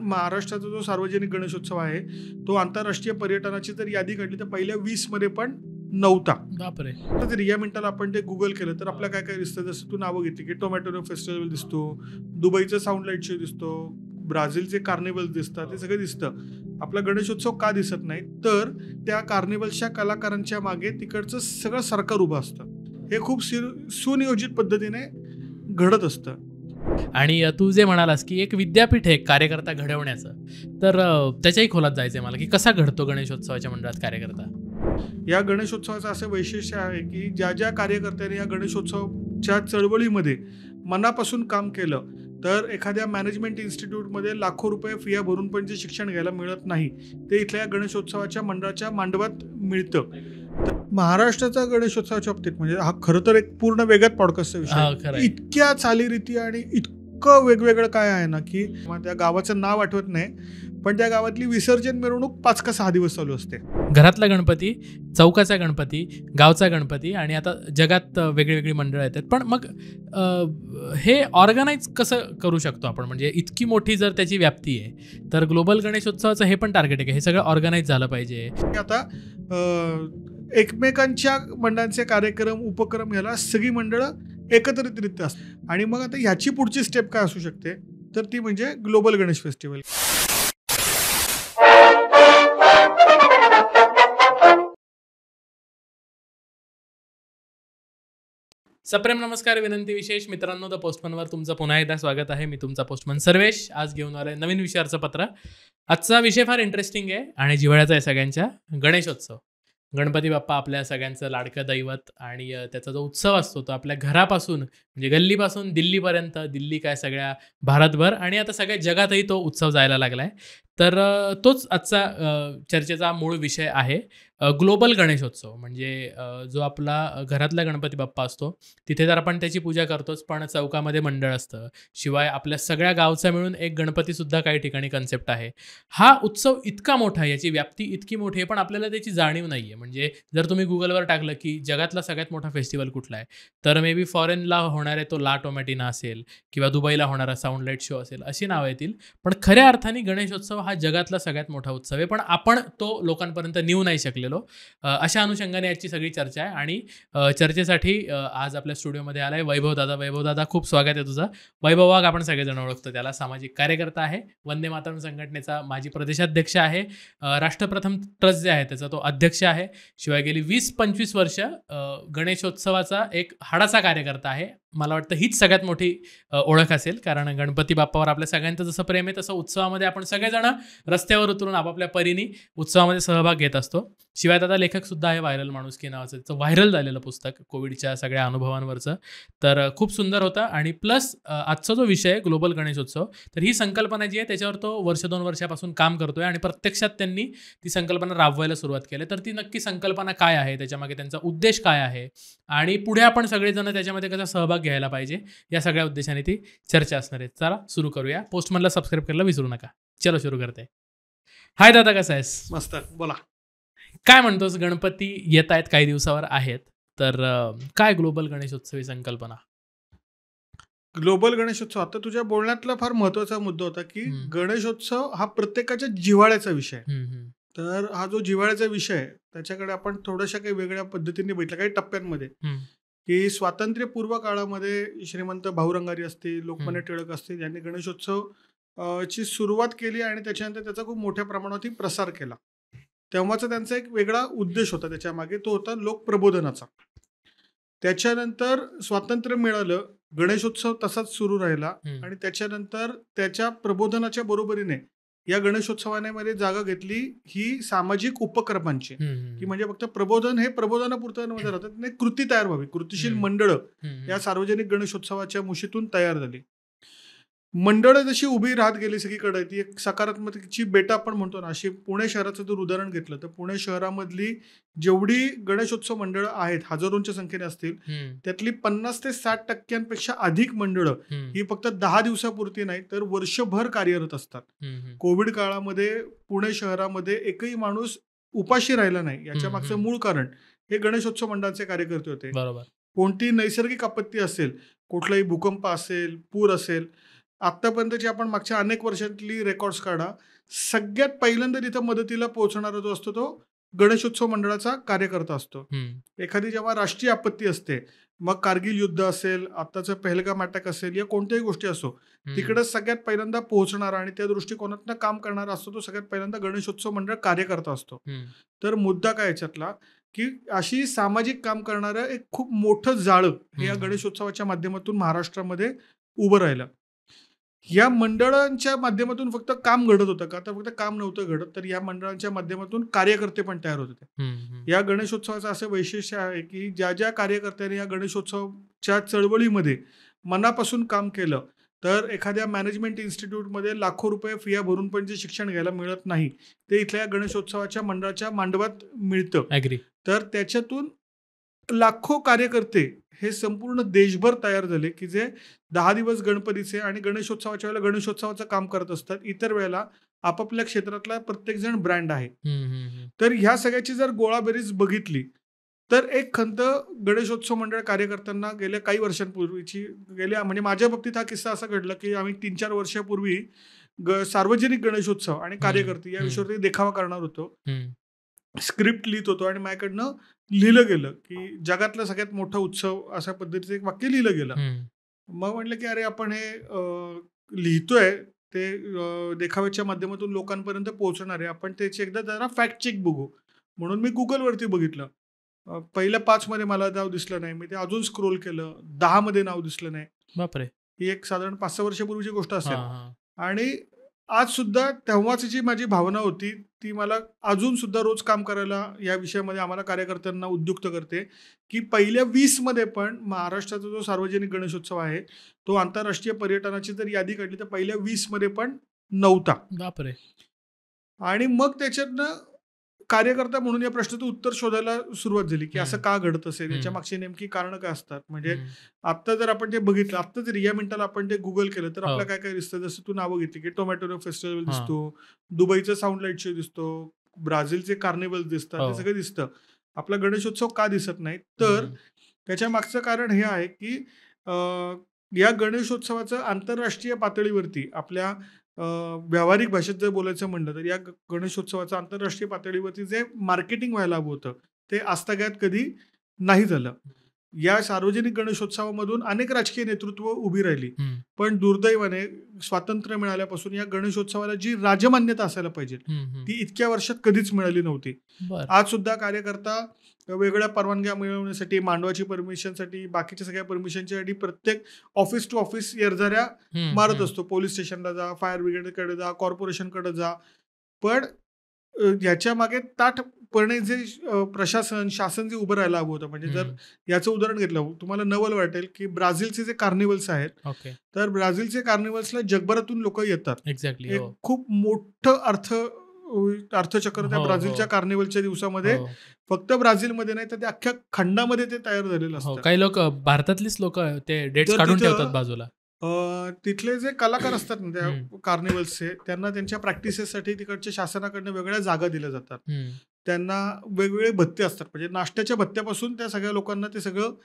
महाराष्ट्राचा जो सार्वजनिक गणेशोत्सव आहे तो आंतरराष्ट्रीय पर्यटनाची जर यादी काढली तर पहिल्या 20 मध्ये पण नव्हता. बापरे. तर या मिनिटाला आपण ते गुगल केलं तर आपल्याला काय काय दिसतं, जसं तू नावं घेतली की टोमॅटो फेस्टिवल दिसतो, दुबईचा साऊंड लाईट शो दिसतो, ब्राझीलचे कार्निवल दिसतात, हे सगळं दिसतं. आपला गणेशोत्सव का दिसत नाही, तर त्या कार्निवलच्या कलाकारांच्या मागे तिकडचं सगळं सरकार उभं असतं. हे खूप सुनियोजित पद्धतीने घडत असतं. आणि तू जे म्हणालास की एक विद्यापीठ आहे कार्यकर्ता घडवण्याचं, तर त्याच्याही खोलात जायचंय मला की कसा घडतो गणेशोत्सवाच्या मंडळात कार्यकर्ता. या गणेशोत्सवाचं असं वैशिष्ट्य आहे की ज्या ज्या कार्यकर्त्यांनी या गणेशोत्सवच्या चळवळीमध्ये मनापासून काम केलं, तर एखाद्या मॅनेजमेंट इन्स्टिट्यूटमध्ये लाखो रुपये फिया भरून पण जे शिक्षण घ्यायला मिळत नाही ते इथल्या गणेशोत्सवाच्या मंडळाच्या मांडवात मिळतं. तर महाराष्ट्राचा गणेशोत्सवाच्या बाबतीत म्हणजे हा खरं तर एक पूर्ण वेगळाच पॉडकास्टचा विषय. इतक्या चालीरीती आणि इतकं वेगवेगळं काय आहे ना की त्या गावाचं नाव आठवत नाही, पण त्या गावातली विसर्जन मिरवणूक 5 का 6 दिवस चालू असते. घरातला गणपती, चौकाचा गणपती, गावचा गणपती आणि आता जगात वेगळी मंडळं येतात. पण मग हे ऑर्गनाईज कसं करू शकतो आपण, म्हणजे इतकी मोठी जर त्याची व्याप्ती आहे तर ग्लोबल गणेशोत्सवाचं हे पण टार्गेट आहे की हे सगळं ऑर्गनाईज झालं पाहिजे. आता एकमेकांच्या मंडळांचे कार्यक्रम उपक्रम ह्याला सगळी मंडळं एकत्रितरित्या असतात. आणि मग आता ह्याची पुढची स्टेप काय असू शकते, तर ती म्हणजे ग्लोबल गणेश फेस्टिवल. सप्रेम नमस्कार, विनंती विशेष. मित्रांनो, द पोस्टमनवर तुमचं पुन्हा एकदा स्वागत आहे. मी तुमचा पोस्टमन सर्वेश. आज घेऊन आलोय नवीन विषयाचं पत्र. आजचा विषय फार इंटरेस्टिंग आहे आणि जिव्हाळ्याचा आहे सगळ्यांच्या. गणेशोत्सव. गणपती बाप्पा आपल्या सगळ्यांचं लाडकं दैवत आणि त्याचा जो उत्सव असतो तो आपल्या घरापासून म्हणजे गल्लीपासून दिल्लीपर्यंत, दिल्ली काय सगळ्या भारतभर आणि आता सगळ्या जगातही तो उत्सव जायला लागला आहे. तर तोच आजचा चर्चेचा मूळ विषय आहे. ग्लोबल गणेशोत्सव म्हणजे जो आपला घरातला गणपती बाप्पा असतो तिथे तर आपण त्याची पूजा करतोच, पण चौकामध्ये मंडळ असतं. शिवाय आपल्या सगळ्या गावचा मिळून एक गणपतीसुद्धा काही ठिकाणी कन्सेप्ट आहे. हा उत्सव इतका मोठा आहे, याची व्याप्ती इतकी मोठी आहे, पण आपल्याला त्याची जाणीव नाही आहे. म्हणजे जर तुम्ही गुगलवर टाकलं की जगातला सगळ्यात मोठा फेस्टिवल कुठला आहे, तर मे बी फॉरेनला होणारे तो ला टोमॅटिना असेल किंवा दुबईला होणारा साऊंड लाईट शो असेल, अशी नावं येतील. पण खऱ्या अर्थाने गणेशोत्सव हा जगातला सगळ्यात मोठा उत्सव आहे, पण आपण तो लोकांपर्यंत नेऊ नाही शकलेलो. अशा अनुषंगाने याची सगळी चर्चा आहे. आणि चर्चेसाठी आज आपल्या स्टुडिओमध्ये आलाय वैभव दादा. वैभव दादा, खूप स्वागत आहे तुझं. वैभव वाघ आपण सगळेजण ओळखतो त्याला, सामाजिक कार्यकर्ता आहे, वंदे मातरम संघटनेचा माजी प्रदेशाध्यक्ष आहे, राष्ट्रप्रथम ट्रस्ट जे आहे त्याचा तो अध्यक्ष आहे. शिवाय गेली 20-25 वर्ष गणेशोत्सवाचा एक हाडाचा कार्यकर्ता आहे. मला वाटतं हीच सगळ्यात मोठी ओळख असेल, कारण गणपती बाप्पावर आपल्या सगळ्यांचं जसं प्रेम आहे तसं उत्सवामध्ये आपण सगळेजण रस्त्यावर उतरून आपापल्या परीने उत्सवामध्ये सहभाग घेत असतो. शिवाय दादा लेखक सुद्धा आहे, व्हायरल माणुसकी नावाचं त्याचं व्हायरल झालेलं पुस्तक कोविडच्या सगळ्या अनुभवांवरचं, तर खूप सुंदर होतं. आणि प्लस आजचा जो विषय ग्लोबल गणेशोत्सव, तर ही संकल्पना जी आहे त्याच्यावर तो 1-2 वर्षापासून काम करतोय आणि प्रत्यक्षात त्यांनी ती संकल्पना राबवायला सुरुवात केली. तर ती नक्की संकल्पना काय आहे, त्याच्यामागे त्यांचा उद्देश काय आहे आणि पुढे आपण सगळेजण त्याच्यामध्ये कसा सहभाग घ्यायला पाहिजे, या सगळ्या उद्देशाने ती चर्चा असणार आहे. चला सुरू करूया. पोस्टमनला सबस्क्राईब करायला विसरू नका. चलो सुरू करते. हाय दादा, कसा आहेस? मस्त, बोला. काय म्हणतोस? गणपती येत आहेत, काही दिवसावर आहेत, तर काय ग्लोबल गणेशोत्सव ही संकल्पना? ग्लोबल गणेशोत्सव, आता तुझ्या बोलण्यातला फार महत्वाचा मुद्दा होता की गणेशोत्सव हा प्रत्येकाच्या जिव्हाळ्याचा विषय. तर हा जो जिव्हाळ्याचा विषय आहे त्याच्याकडे आपण थोड्याशा काही वेगळ्या पद्धतीने बघितलं, काही टप्प्यांमध्ये. की स्वातंत्र्यपूर्व काळामध्ये श्रीमंत भाऊ रंगारी असतील, लोकमान्य टिळक असतील, यांनी गणेशोत्सव ची सुरुवात केली आणि त्याच्यानंतर त्याचा खूप मोठ्या प्रमाणावरती प्रसार केला. तेव्हाचा त्यांचा एक वेगळा उद्देश होता त्याच्या मागे, तो होता लोकप्रबोधनाचा. त्याच्यानंतर स्वातंत्र्य मिळालं, गणेशोत्सव तसाच सुरू राहिला आणि त्याच्यानंतर त्याच्या प्रबोधनाच्या बरोबरीने या गणेशोत्सवामध्ये जागा घेतली ही सामाजिक उपक्रमांची, की म्हणजे फक्त प्रबोधन हे प्रबोधनापुरतं मध्ये राहतात, नाही, कृती तयार व्हावी. कृतीशील मंडळं या सार्वजनिक गणेशोत्सवाच्या मुशीतून तयार झाली. मंडळं जशी उभी राहत गेली सगळीकडे, ती एक सकारात्मकची बेटा आपण म्हणतो ना, अशी पुणे शहराचं जर उदाहरण घेतलं तर पुणे शहरामधली जेवढी गणेशोत्सव मंडळं आहेत, हजारोंच्या संख्येने असतील, त्यातली 50 ते 60% अधिक मंडळं ही फक्त 10 दिवसापुरती नाही तर वर्षभर कार्यरत असतात. कोविड काळामध्ये पुणे शहरामध्ये एकही माणूस उपाशी राहिला नाही. याच्या मागचं मूळ कारण हे गणेशोत्सव मंडळाचे कार्यकर्ते होते. बरोबर. कोणती नैसर्गिक आपत्ती असेल, कुठलाही भूकंप असेल, पूर असेल, आतापर्यंतची आपण मागच्या अनेक वर्षातली रेकॉर्ड्स काढा, सगळ्यात पहिल्यांदा तिथं मदतीला पोहोचणारा जो असतो तो गणेशोत्सव मंडळाचा कार्यकर्ता असतो. एखादी जेव्हा राष्ट्रीय आपत्ती असते, मग कारगिल युद्ध असेल, आत्ताचं पहलगाम अटॅक असेल, या कोणत्याही गोष्टी असो, तिकडे सगळ्यात पहिल्यांदा पोहोचणारा आणि त्या दृष्टिकोनातनं काम करणारा असतो तो सगळ्यात पहिल्यांदा गणेशोत्सव मंडळ कार्यकर्ता असतो. तर मुद्दा काय याच्यातला, की अशी सामाजिक काम करणारं एक खूप मोठं जाळं हे या गणेशोत्सवाच्या माध्यमातून महाराष्ट्रामध्ये उभं राहिलं. या मंडळांच्या माध्यमातून फक्त काम घडत होतं का, तर फक्त काम नव्हतं घडत, तर या मंडळांच्या माध्यमातून कार्यकर्ते पण तयार होत होते. या गणेशोत्सवाचं असं वैशिष्ट्य आहे की ज्या ज्या कार्यकर्त्यांनी या गणेशोत्सवच्या चळवळीमध्ये मनापासून काम केलं, तर एखाद्या मॅनेजमेंट इन्स्टिट्यूटमध्ये लाखो रुपये फिया भरून पण जे शिक्षण घ्यायला मिळत नाही, ते इथल्या गणेशोत्सवाच्या मंडळाच्या मांडवात मिळतं. तर त्याच्यातून लाखो कार्यकर्ते हे संपूर्ण देशभर तयार झाले की जे 10 दिवस गणपतीचे आणि गणेशोत्सवाच्या वेळेला गणेशोत्सवाचं काम करत असतात. इतर वेळेला आपापल्या क्षेत्रातला प्रत्येक जण ब्रँड आहे. तर ह्या सगळ्याची जर गोळाबेरीज बघितली तर एक खंत गणेशोत्सव मंडळ कार्यकर्त्यांना गेल्या काही वर्षांपूर्वीची, म्हणजे माझ्या बाबतीत हा किस्सा असा घडला की आम्ही 3-4 वर्षापूर्वी सार्वजनिक गणेशोत्सव आणि कार्यकर्ते या विषयावरती देखावा करणार होतो. स्क्रिप्ट लिहित होतो आणि माझ्याकडनं लिहिलं गेलं की जगातला सगळ्यात मोठा उत्सव अशा पद्धतीचं एक वाक्य लिहिलं गेलं. मग म्हटलं की अरे आपण हे लिहितोय ते देखाव्याच्या माध्यमातून लोकांपर्यंत पोहोचणार आहे, आपण त्याची एकदा जरा फॅक्ट चेक बघू. म्हणून मी गुगलवरती बघितलं. पहिल्या 5 मध्ये मला नाव दिसलं नाही, मी ते अजून स्क्रोल केलं, 10 मध्ये नाव दिसलं नाही. बापरे. ही एक साधारण 5-6 वर्षापूर्वीची गोष्ट असेल. आणि आज सुद्धा तेव्हाची जी माझी भावना होती ती मला अजून सुद्धा रोज काम करायला या विषयामध्ये आम्हाला कार्यकर्त्यांना उद्युक्त करते की पहिल्या 20 मध्ये पण महाराष्ट्राचा जो सार्वजनिक गणेशोत्सव आहे तो आंतरराष्ट्रीय पर्यटनाची जर यादी काढली तर पहिल्या 20 मध्ये पण नव्हता. बापरे. आणि मग त्याच्यातनं कार्यकर्ता म्हणून या प्रश्नाचं उत्तर शोधायला सुरुवात झाली की असं का घडत असेल, याच्या मागची नेमकी कारण काय असतात. म्हणजे आता जर आपण ते बघितलं, आता जर या मिनिटाला आपण ते गुगल केलं तर आपल्याला काय काय दिसतं. जसं तू नावं घेतली की टोमॅटो फेस्टिवल दिसतो, दुबईचं साऊंड लाईट शो दिसतो, ब्राझीलचे कार्निवल दिसतात, हे सगळं दिसतं. आपला गणेशोत्सव का दिसत नाही, तर त्याच्या मागचं कारण हे आहे की या गणेशोत्सवाचं आंतरराष्ट्रीय पातळीवरती आपल्या व्यावहारिक भाषेत जर बोलायचं म्हणलं तर या गणेशोत्सवाचं आंतरराष्ट्रीय पातळीवरती जे मार्केटिंग व्हायला हवं होतं ते आजतागायत कधी नाही झालं. या सार्वजनिक गणेशोत्सवामधून अनेक राजकीय नेतृत्व उभी राहिली, पण दुर्दैवाने स्वातंत्र्य मिळाल्यापासून या गणेशोत्सवाला जी राजमान्यता असायला पाहिजे ती इतक्या वर्षात कधीच मिळाली नव्हती. आज सुद्धा कार्यकर्ता वेगवेगळ्या परवानग्या मिळवण्यासाठी, मांडवाची परमिशनसाठी, बाकीच्या सगळ्या परमिशनसाठी प्रत्येक ऑफिस टू ऑफिस येरझाऱ्या मारत असतो. पोलीस स्टेशनला जा, फायर ब्रिगेडकडे जा, कॉर्पोरेशनकडे जा. पण ह्याच्या मागे ताठपणे जे प्रशासन, शासन जे उभं राहायला हवं होतं. म्हणजे जर याचं उदाहरण घेतलं, तुम्हाला नवल वाटेल की ब्राझीलचे जे कार्निवल्स आहेत, तर ब्राझीलचे कार्निवल्सला जगभरातून लोक येतात. एक्झॅक्टली. खूप मोठं अर्थचक्र त्या ब्राझीलच्या कार्निवलच्या दिवसामध्ये फक्त ब्राझीलमध्ये नाही तर त्या अख्ख्या खंडामध्ये ते तयार झालेलं असतं. काही लोक भारतातलीच लोक ते डेट्स काढून ठेवतात बाजूला. तिथले जे कलाकार असतात ना त्या कार्निवल्सचे, त्यांना त्यांच्या प्रॅक्टिसेससाठी तिकडच्या शासनाकडनं वेगळ्या जागा दिल्या जातात. त्यांना वेगवेगळे भत्ते असतात, म्हणजे नाश्त्याच्या भत्त्यापासून त्या सगळ्या लोकांना ते सगळं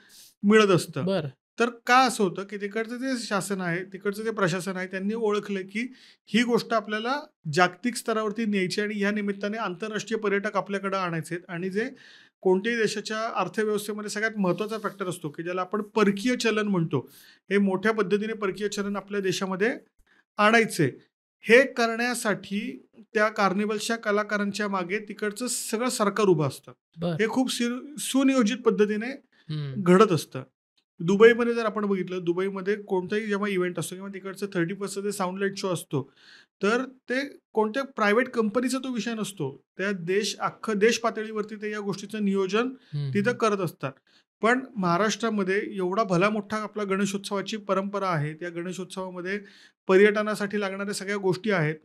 मिळत असतं. तर का असं होतं की तिकडचं जे शासन आहे, तिकडचं जे प्रशासन आहे, त्यांनी ओळखलं की ही गोष्ट आपल्याला जागतिक स्तरावरती न्यायची आणि या निमित्ताने आंतरराष्ट्रीय पर्यटक आपल्याकडे आणायचे आहेत. आणि जे कोणत्याही देशाच्या अर्थव्यवस्थेमध्ये सगळ्यात महत्त्वाचा फॅक्टर असतो की ज्याला आपण परकीय चलन म्हणतो, हे मोठ्या पद्धतीने परकीय चलन आपल्या देशामध्ये आणायचे. हे करण्यासाठी त्या कार्निवलच्या कलाकारांच्या मागे तिकडचं सगळं सरकार उभं असतं. हे खूप सुनियोजित पद्धतीने घडत असतं. दुबईमध्ये जर आपण बघितलं, दुबईमध्ये कोणताही जेव्हा इव्हेंट असतो किंवा तिकडचं 30% साऊंड लाईट शो असतो, तर ते कोणत्या प्रायव्हेट कंपनीचा तो विषय नसतो. त्या अख्खं देश पातळीवरती ते या गोष्टीचं नियोजन तिथं करत असतात. पण महाराष्ट्रामध्ये एवढा भला मोठा आपला गणेशोत्सवाची परंपरा आहे, त्या गणेशोत्सवामध्ये पर्यटनासाठी लागणाऱ्या सगळ्या गोष्टी आहेत.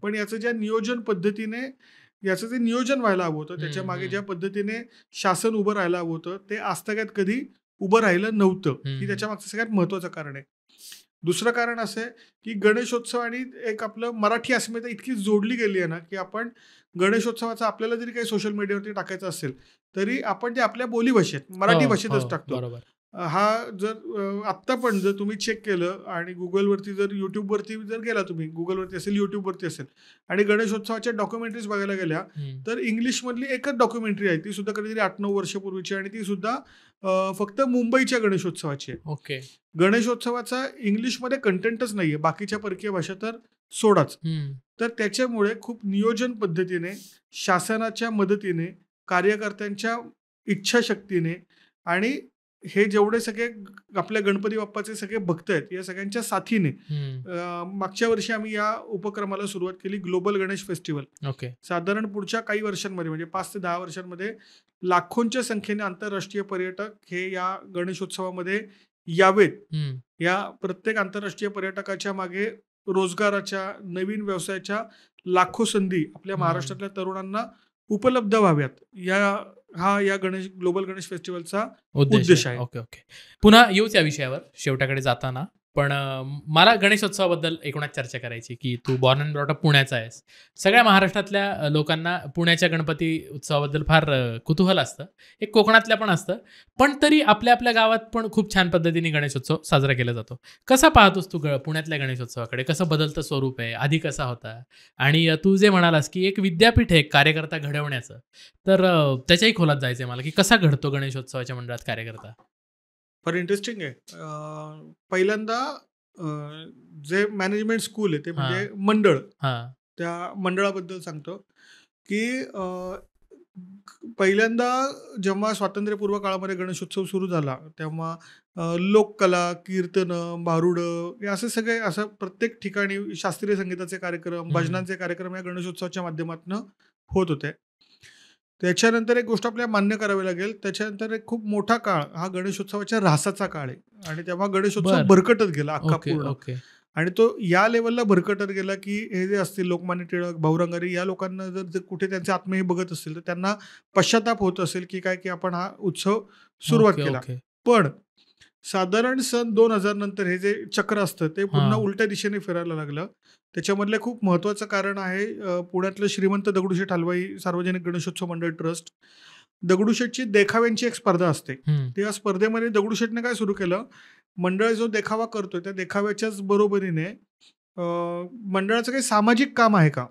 पण याचं ज्या नियोजन पद्धतीने याचं जे नियोजन व्हायला हवं होतं, त्याच्या मागे ज्या पद्धतीने शासन उभं राहायला हवं होतं, ते आजतागायत कधी उभं राहिलं नव्हतं. ही त्याच्या मागचं सगळ्यात महत्वाचं कारण आहे. दुसरं कारण असं आहे की गणेशोत्सव आणि एक आपलं मराठी अस्मिता इतकी जोडली गेली आहे ना की आपण गणेशोत्सवाचं आपल्याला जरी काही सोशल मीडियावरती टाकायचं असेल तरी आपण ते आपल्या बोलीभाषेत, मराठी भाषेतच टाकतो. हा जर आत्ता पण जर तुम्ही चेक केलं आणि गुगलवरती जर यूट्यूबवरती जर गेला, तुम्ही गुगलवरती असेल, यूट्यूबवरती असेल आणि गणेशोत्सवाच्या डॉक्युमेंटरीज बघायला गेल्या, तर इंग्लिशमधली एकच डॉक्युमेंटरी आहे, ती सुद्धा कधीतरी 8-9 वर्षापूर्वीची, आणि ती सुद्धा फक्त मुंबईच्या गणेशोत्सवाची आहे. ओके. गणेशोत्सवाचा इंग्लिशमध्ये कंटेंटच नाहीये, बाकीच्या परकीय भाषा तर सोडाच. तर त्याच्यामुळे खूप नियोजन पद्धतीने, शासनाच्या मदतीने, कार्यकर्त्यांच्या इच्छाशक्तीने आणि हे जेवढे सगळे आपल्या गणपती बाप्पाचे सगळे भक्त आहेत, या सगळ्यांच्या साथीने मागच्या वर्षी आम्ही या उपक्रमाला सुरुवात केली, ग्लोबल गणेश फेस्टिवल. ओके. साधारण पुढच्या काही वर्षांमध्ये, म्हणजे 5 ते 10 वर्षांमध्ये लाखोंच्या संख्येने आंतरराष्ट्रीय पर्यटक हे या गणेशोत्सवामध्ये यावेत. या प्रत्येक आंतरराष्ट्रीय पर्यटकाच्या मागे रोजगाराच्या, नवीन व्यवसायाच्या लाखो संधी आपल्या महाराष्ट्रातल्या तरुणांना उपलब्ध व्हाव्यात, या ग्लोबल गणेश फेस्टिवलचा उद्देश आहे. Okay okay. पुन्हा येऊच या विषयावर शेवटाकडे जाताना, पण मला गणेशोत्सवाबद्दल एकूणच चर्चा करायची की तू बॉर्न अँड ब्रॉट अप पुण्याचा आहेस. सगळ्या महाराष्ट्रातल्या लोकांना पुण्याच्या गणपती उत्सवाबद्दल फार कुतूहल असतं, एक कोकणातल्या पण असतं, पण तरी आपल्या आपल्या गावात पण खूप छान पद्धतीने गणेशोत्सव साजरा केला जातो. कसा पाहतोस तू पुण्यातल्या गणेशोत्सवाकडे? कसं बदलतं स्वरूप आहे, आधी कसा होता? आणि तू जे म्हणालास की एक विद्यापीठ आहे कार्यकर्ता घडवण्याचं, तर त्याच्याही खोलात जायचं आहे मला, की कसा घडतो गणेशोत्सवाच्या मंडळात कार्यकर्ता? फार इंटरेस्टिंग आहे. पहिल्यांदा जे मॅनेजमेंट स्कूल आहे ते म्हणजे मंडळ, त्या मंडळाबद्दल सांगतो की पहिल्यांदा जेव्हा स्वातंत्र्यपूर्व काळामध्ये गणेशोत्सव सुरू झाला, तेव्हा लोककला, कीर्तनं, भारुडं, हे असे सगळे, असं प्रत्येक ठिकाणी शास्त्रीय संगीताचे कार्यक्रम, भजनांचे कार्यक्रम या गणेशोत्सवाच्या माध्यमातून होत होते. त्याच्यानंतर एक गोष्ट आपल्याला मान्य करावी लागेल, त्याच्यानंतर एक खूप मोठा काळ हा गणेशोत्सवाच्या ऱ्हासाचा काळ आहे, आणि तेव्हा गणेशोत्सव भरकटत गेला अख्खा पूर्ण. आणि तो या लेवलला भरकटत गेला की हे जे असतील लोकमान्य टिळक, भाऊ रंगारी, या लोकांना जर कुठे त्यांचे आत्मे बघत असतील तर त्यांना पश्चाताप होत असेल की काय, की आपण हा उत्सव सुरुवात केला. पण साधारण सन 2000 नंतर हे जे चक्र असतं ते पुन्हा उलट्या दिशेने फिरायला लागलं. त्याच्यामधलं खूप महत्त्वाचं कारण आहे पुण्यातलं श्रीमंत दगडूशेठ हलवाई सार्वजनिक गणेशोत्सव मंडळ ट्रस्ट. दगडूशेठची देखाव्यांची एक स्पर्धा असते. त्या स्पर्धेमध्ये दगडूशेठने काय सुरू केलं, मंडळ जो देखावा करतोय त्या देखाव्याच्याच बरोबरीने मंडळाचं काही सामाजिक काम आहे का,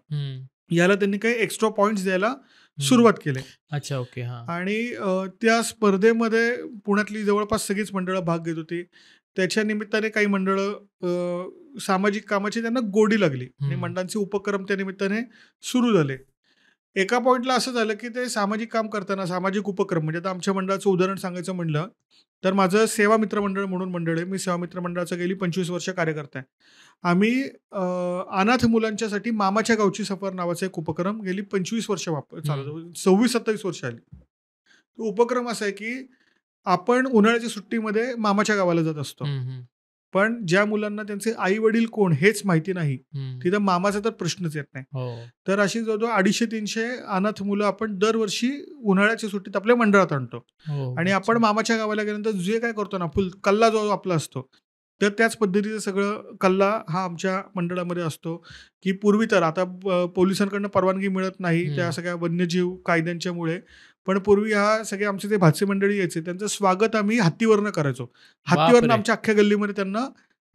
याला त्यांनी काही एक्स्ट्रा पॉइंट्स द्यायला सुरुवात केली. अच्छा, ओके. आणि त्या स्पर्धेमध्ये पुण्यातली जवळपास सगळीच मंडळं भाग घेत होती. त्याच्या निमित्ताने काही मंडळं सामाजिक कामाची त्यांना गोडी लागली आणि मंडळांचे उपक्रम त्या निमित्ताने सुरू झाले. एका पॉइंटला असं झालं की ते सामाजिक काम करताना, सामाजिक उपक्रम म्हणजे आता आमच्या मंडळाचं उदाहरण सांगायचं म्हणलं तर माझं सेवा मित्र मंडळ म्हणून मंडळ आहे. मी सेवा मित्र मंडळाचं गेली 25 वर्ष कार्यकर्ता आहे. आम्ही अनाथ मुलांच्यासाठी मामाच्या गावची सफर नावाचा एक उपक्रम गेली 25 वर्ष चालवतो, 26-27 वर्ष आली. तो उपक्रम असा आहे की आपण उन्हाळ्याच्या सुट्टीमध्ये मामाच्या गावाला जात असतो, पण ज्या मुलांना त्यांचे आई वडील कोण हेच माहिती नाही, तिथं मामाचा तर प्रश्नच येत नाही. तर अशी जवळजवळ 250-300 अनाथ मुलं आपण दरवर्षी उन्हाळ्याच्या सुट्टीत आपल्या मंडळात आणतो. आणि आपण मामाच्या गावाला गेल्यानंतर जे काय करतो ना, फुल कल्ला जो आपला असतो, तर त्याच पद्धतीचं सगळं कल्ला हा आमच्या मंडळामध्ये असतो. की पूर्वी तर आता पोलिसांकडनं परवानगी मिळत नाही त्या सगळ्या वन्यजीव कायद्यांच्यामुळे, पण पूर्वी हा सगळे आमचे जे भाचे मंडळी यायचे त्यांचं स्वागत आम्ही हत्तीवरनं करायचो. हत्तीवरनं आमच्या अख्ख्या गल्लीमध्ये त्यांना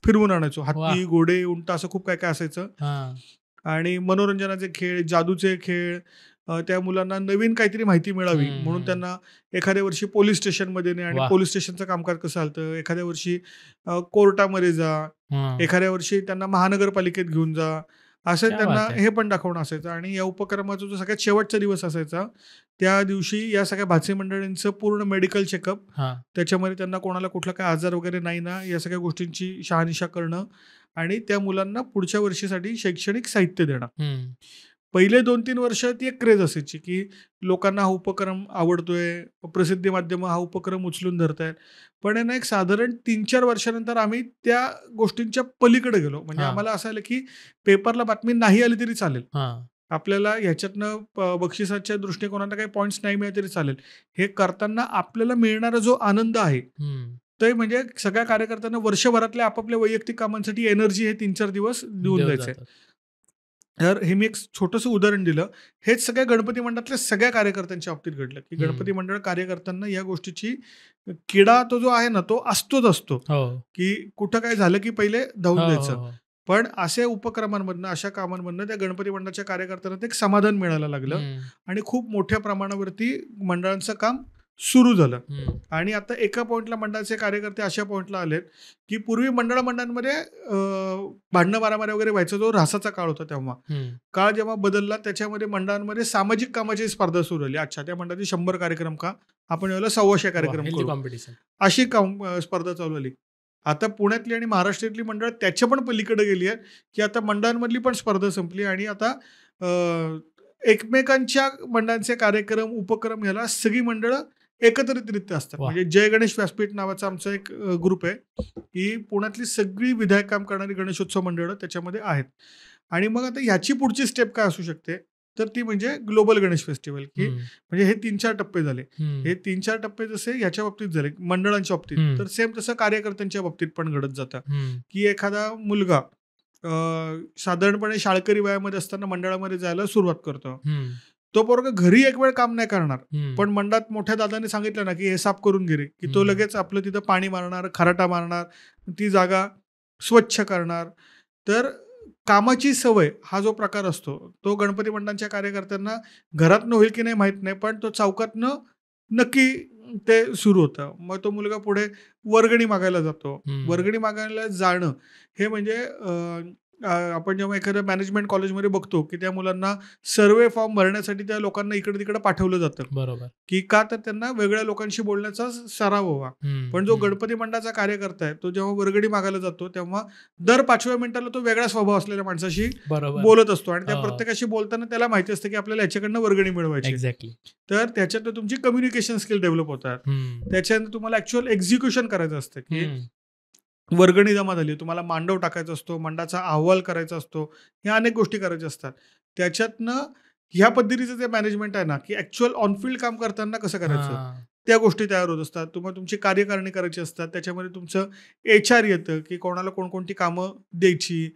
फिरवून आणायचो. हत्ती, घोडे, उंट असं खूप काय काय असायचं. आणि मनोरंजनाचे खेळ, जादूचे खेळ, त्या मुलांना नवीन काहीतरी माहिती मिळावी म्हणून त्यांना एखाद्या वर्षी पोलीस स्टेशनमध्ये ने, आणि पोलीस स्टेशनचं कामकाज कसं चालतं, एखाद्या वर्षी कोर्टामध्ये जा, एखाद्या वर्षी त्यांना महानगरपालिकेत घेऊन जा, असं त्यांना हे पण दाखवणं असायचं. आणि या उपक्रमाचा जो सगळ्यात शेवटचा दिवस असायचा त्या दिवशी या सगळ्या भाचे मंडळींचं पूर्ण मेडिकल चेकअप, त्याच्यामध्ये त्यांना कोणाला कुठला काय आजार वगैरे नाही ना, या सगळ्या गोष्टींची शहानिशा करणं आणि त्या मुलांना पुढच्या वर्षीसाठी शैक्षणिक साहित्य देणं. पहिले 2-3 वर्ष ती एक क्रेज असायची की लोकांना हा उपक्रम आवडतोय, प्रसिद्धी माध्यम हा उपक्रम उचलून धरतायत. पण आहे ना, एक साधारण 3-4 वर्षानंतर आम्ही त्या गोष्टींच्या पलीकडे गेलो. म्हणजे आम्हाला असं आलं की पेपरला बातमी नाही आली तरी चालेल, आपल्याला ह्याच्यातनं बक्षिसाच्या दृष्टिकोनाला काही पॉईंट्स नाही मिळाले तरी चालेल. हे करताना आपल्याला मिळणारा जो आनंद आहे ते म्हणजे सगळ्या कार्यकर्त्यांना वर्षभरातल्या आपापल्या वैयक्तिक कामांसाठी एनर्जी हे 3-4 दिवस देऊन द्यायचे. तर हे मी एक छोटंसं उदाहरण दिलं. हेच सगळ्या गणपती मंडळातल्या सगळ्या कार्यकर्त्यांच्या बाबतीत घडलं, की गणपती मंडळ कार्यकर्त्यांना या गोष्टीची किडा तो जो आहे ना, तो असतो, की कुठं काय झालं की पहिले धावून जायचं. पण अशा उपक्रमांमधनं, अशा कामांमधनं त्या गणपती मंडळाच्या कार्यकर्त्यांना एक समाधान मिळायला लागलं आणि खूप मोठ्या प्रमाणावरती मंडळांचं काम सुरू झालं. आणि आता एका पॉइंटला मंडळाचे कार्यकर्ते अशा पॉइंटला आलेत, की पूर्वी मंडळामध्ये भांडणं मारामारी वगैरे व्हायचा जो ऱ्हासाचा काळ होता तेव्हा. काळ जेव्हा बदलला त्याच्यामध्ये मंडळांमध्ये सामाजिक कामाची स्पर्धा सुरू झाली. अच्छा, त्या मंडळाचे 100 कार्यक्रम का? आपण यावेळेला 100 कार्यक्रम करू. कॉम्पिटिशन अशी स्पर्धा चालू झाली. आता पुण्यातली आणि महाराष्ट्रातली मंडळ त्याच्या पण पलीकडे गेली आहेत, की आता मंडळांमधली पण स्पर्धा संपली आणि आता एकमेकांच्या मंडळांचे कार्यक्रम, उपक्रम ह्याला सगळी मंडळं एकत्रितरित्या असतात. म्हणजे जय गणेश व्यासपीठ नावाचा आमचा एक ग्रुप आहे, की पुण्यातली सगळी विधायक काम करणारी गणेशोत्सव मंडळं त्याच्यामध्ये आहेत. आणि मग आता ह्याची पुढची स्टेप काय असू शकते, तर ती म्हणजे ग्लोबल गणेश फेस्टिवल, की म्हणजे हे 3-4 टप्पे झाले. हे 3-4 टप्पे जसे ह्याच्या बाबतीत झाले मंडळांच्या बाबतीत, तर सेम तसं कार्यकर्त्यांच्या बाबतीत पण घडत जातं, की एखादा मुलगा साधारणपणे शाळकरी वयामध्ये असताना मंडळामध्ये जायला सुरुवात करतो. तो पोरगा घरी एक वेळ काम नाही करणार, पण मंडळात मोठ्या दादाने सांगितलं ना, की हे साफ करून घे रे, की तो लगेच आपलं तिथं पाणी मारणार, खराटा मारणार, ती जागा स्वच्छ करणार. तर कामाची सवय हा जो प्रकार असतो तो गणपती मंडळांच्या कार्यकर्त्यांना घरातनं होईल की नाही माहित नाही, पण तो चौकातनं नक्की ते सुरू होतं. मग तो मुलगा पुढे वर्गणी मागायला जातो. वर्गणी मागायला जाणं हे म्हणजे आपण जेव्हा एखाद्या मॅनेजमेंट कॉलेजमध्ये बघतो, की त्या मुलांना सर्वे फॉर्म भरण्यासाठी त्या लोकांना इकडे तिकडे पाठवलं जातं. बरोबर. की का तर त्यांना वेगळ्या लोकांशी बोलण्याचा सराव व्हावा. पण जो गणपती मंडळाचा कार्यकर्ता आहे तो जेव्हा वर्गणी मागायला जातो तेव्हा दर 5व्या मिनिटाला तो वेगळा स्वभाव असलेल्या माणसाशी बोलत असतो आणि त्या प्रत्येकाशी बोलताना त्याला माहिती असतं की आपल्याला ह्याच्याकडनं वर्गणी मिळवायची. एक्झॅक्टली. तर त्याच्यात तुमची कम्युनिकेशन स्किल डेव्हलप होतात. त्याच्यानंतर तुम्हाला ऍक्च्युअल एक्झिक्युशन करायचं असतं, की वर्गणी जमा झाली, तुम्हाला मांडव टाकायचा असतो, मंडळाचा अहवाल करायचा असतो, ह्या अनेक गोष्टी करायच्या असतात. त्याच्यातनं ह्या पद्धतीचं जे मॅनेजमेंट आहे ना, की ऍक्च्युअल ऑनफिल्ड काम करताना कसं करायचं त्या गोष्टी तयार होत असतात. तुम्हाला तुमची कार्यकारिणी करायची असतात, त्याच्यामध्ये तुमचं HR येतं, की कोणाला कोणकोणती कामं द्यायची.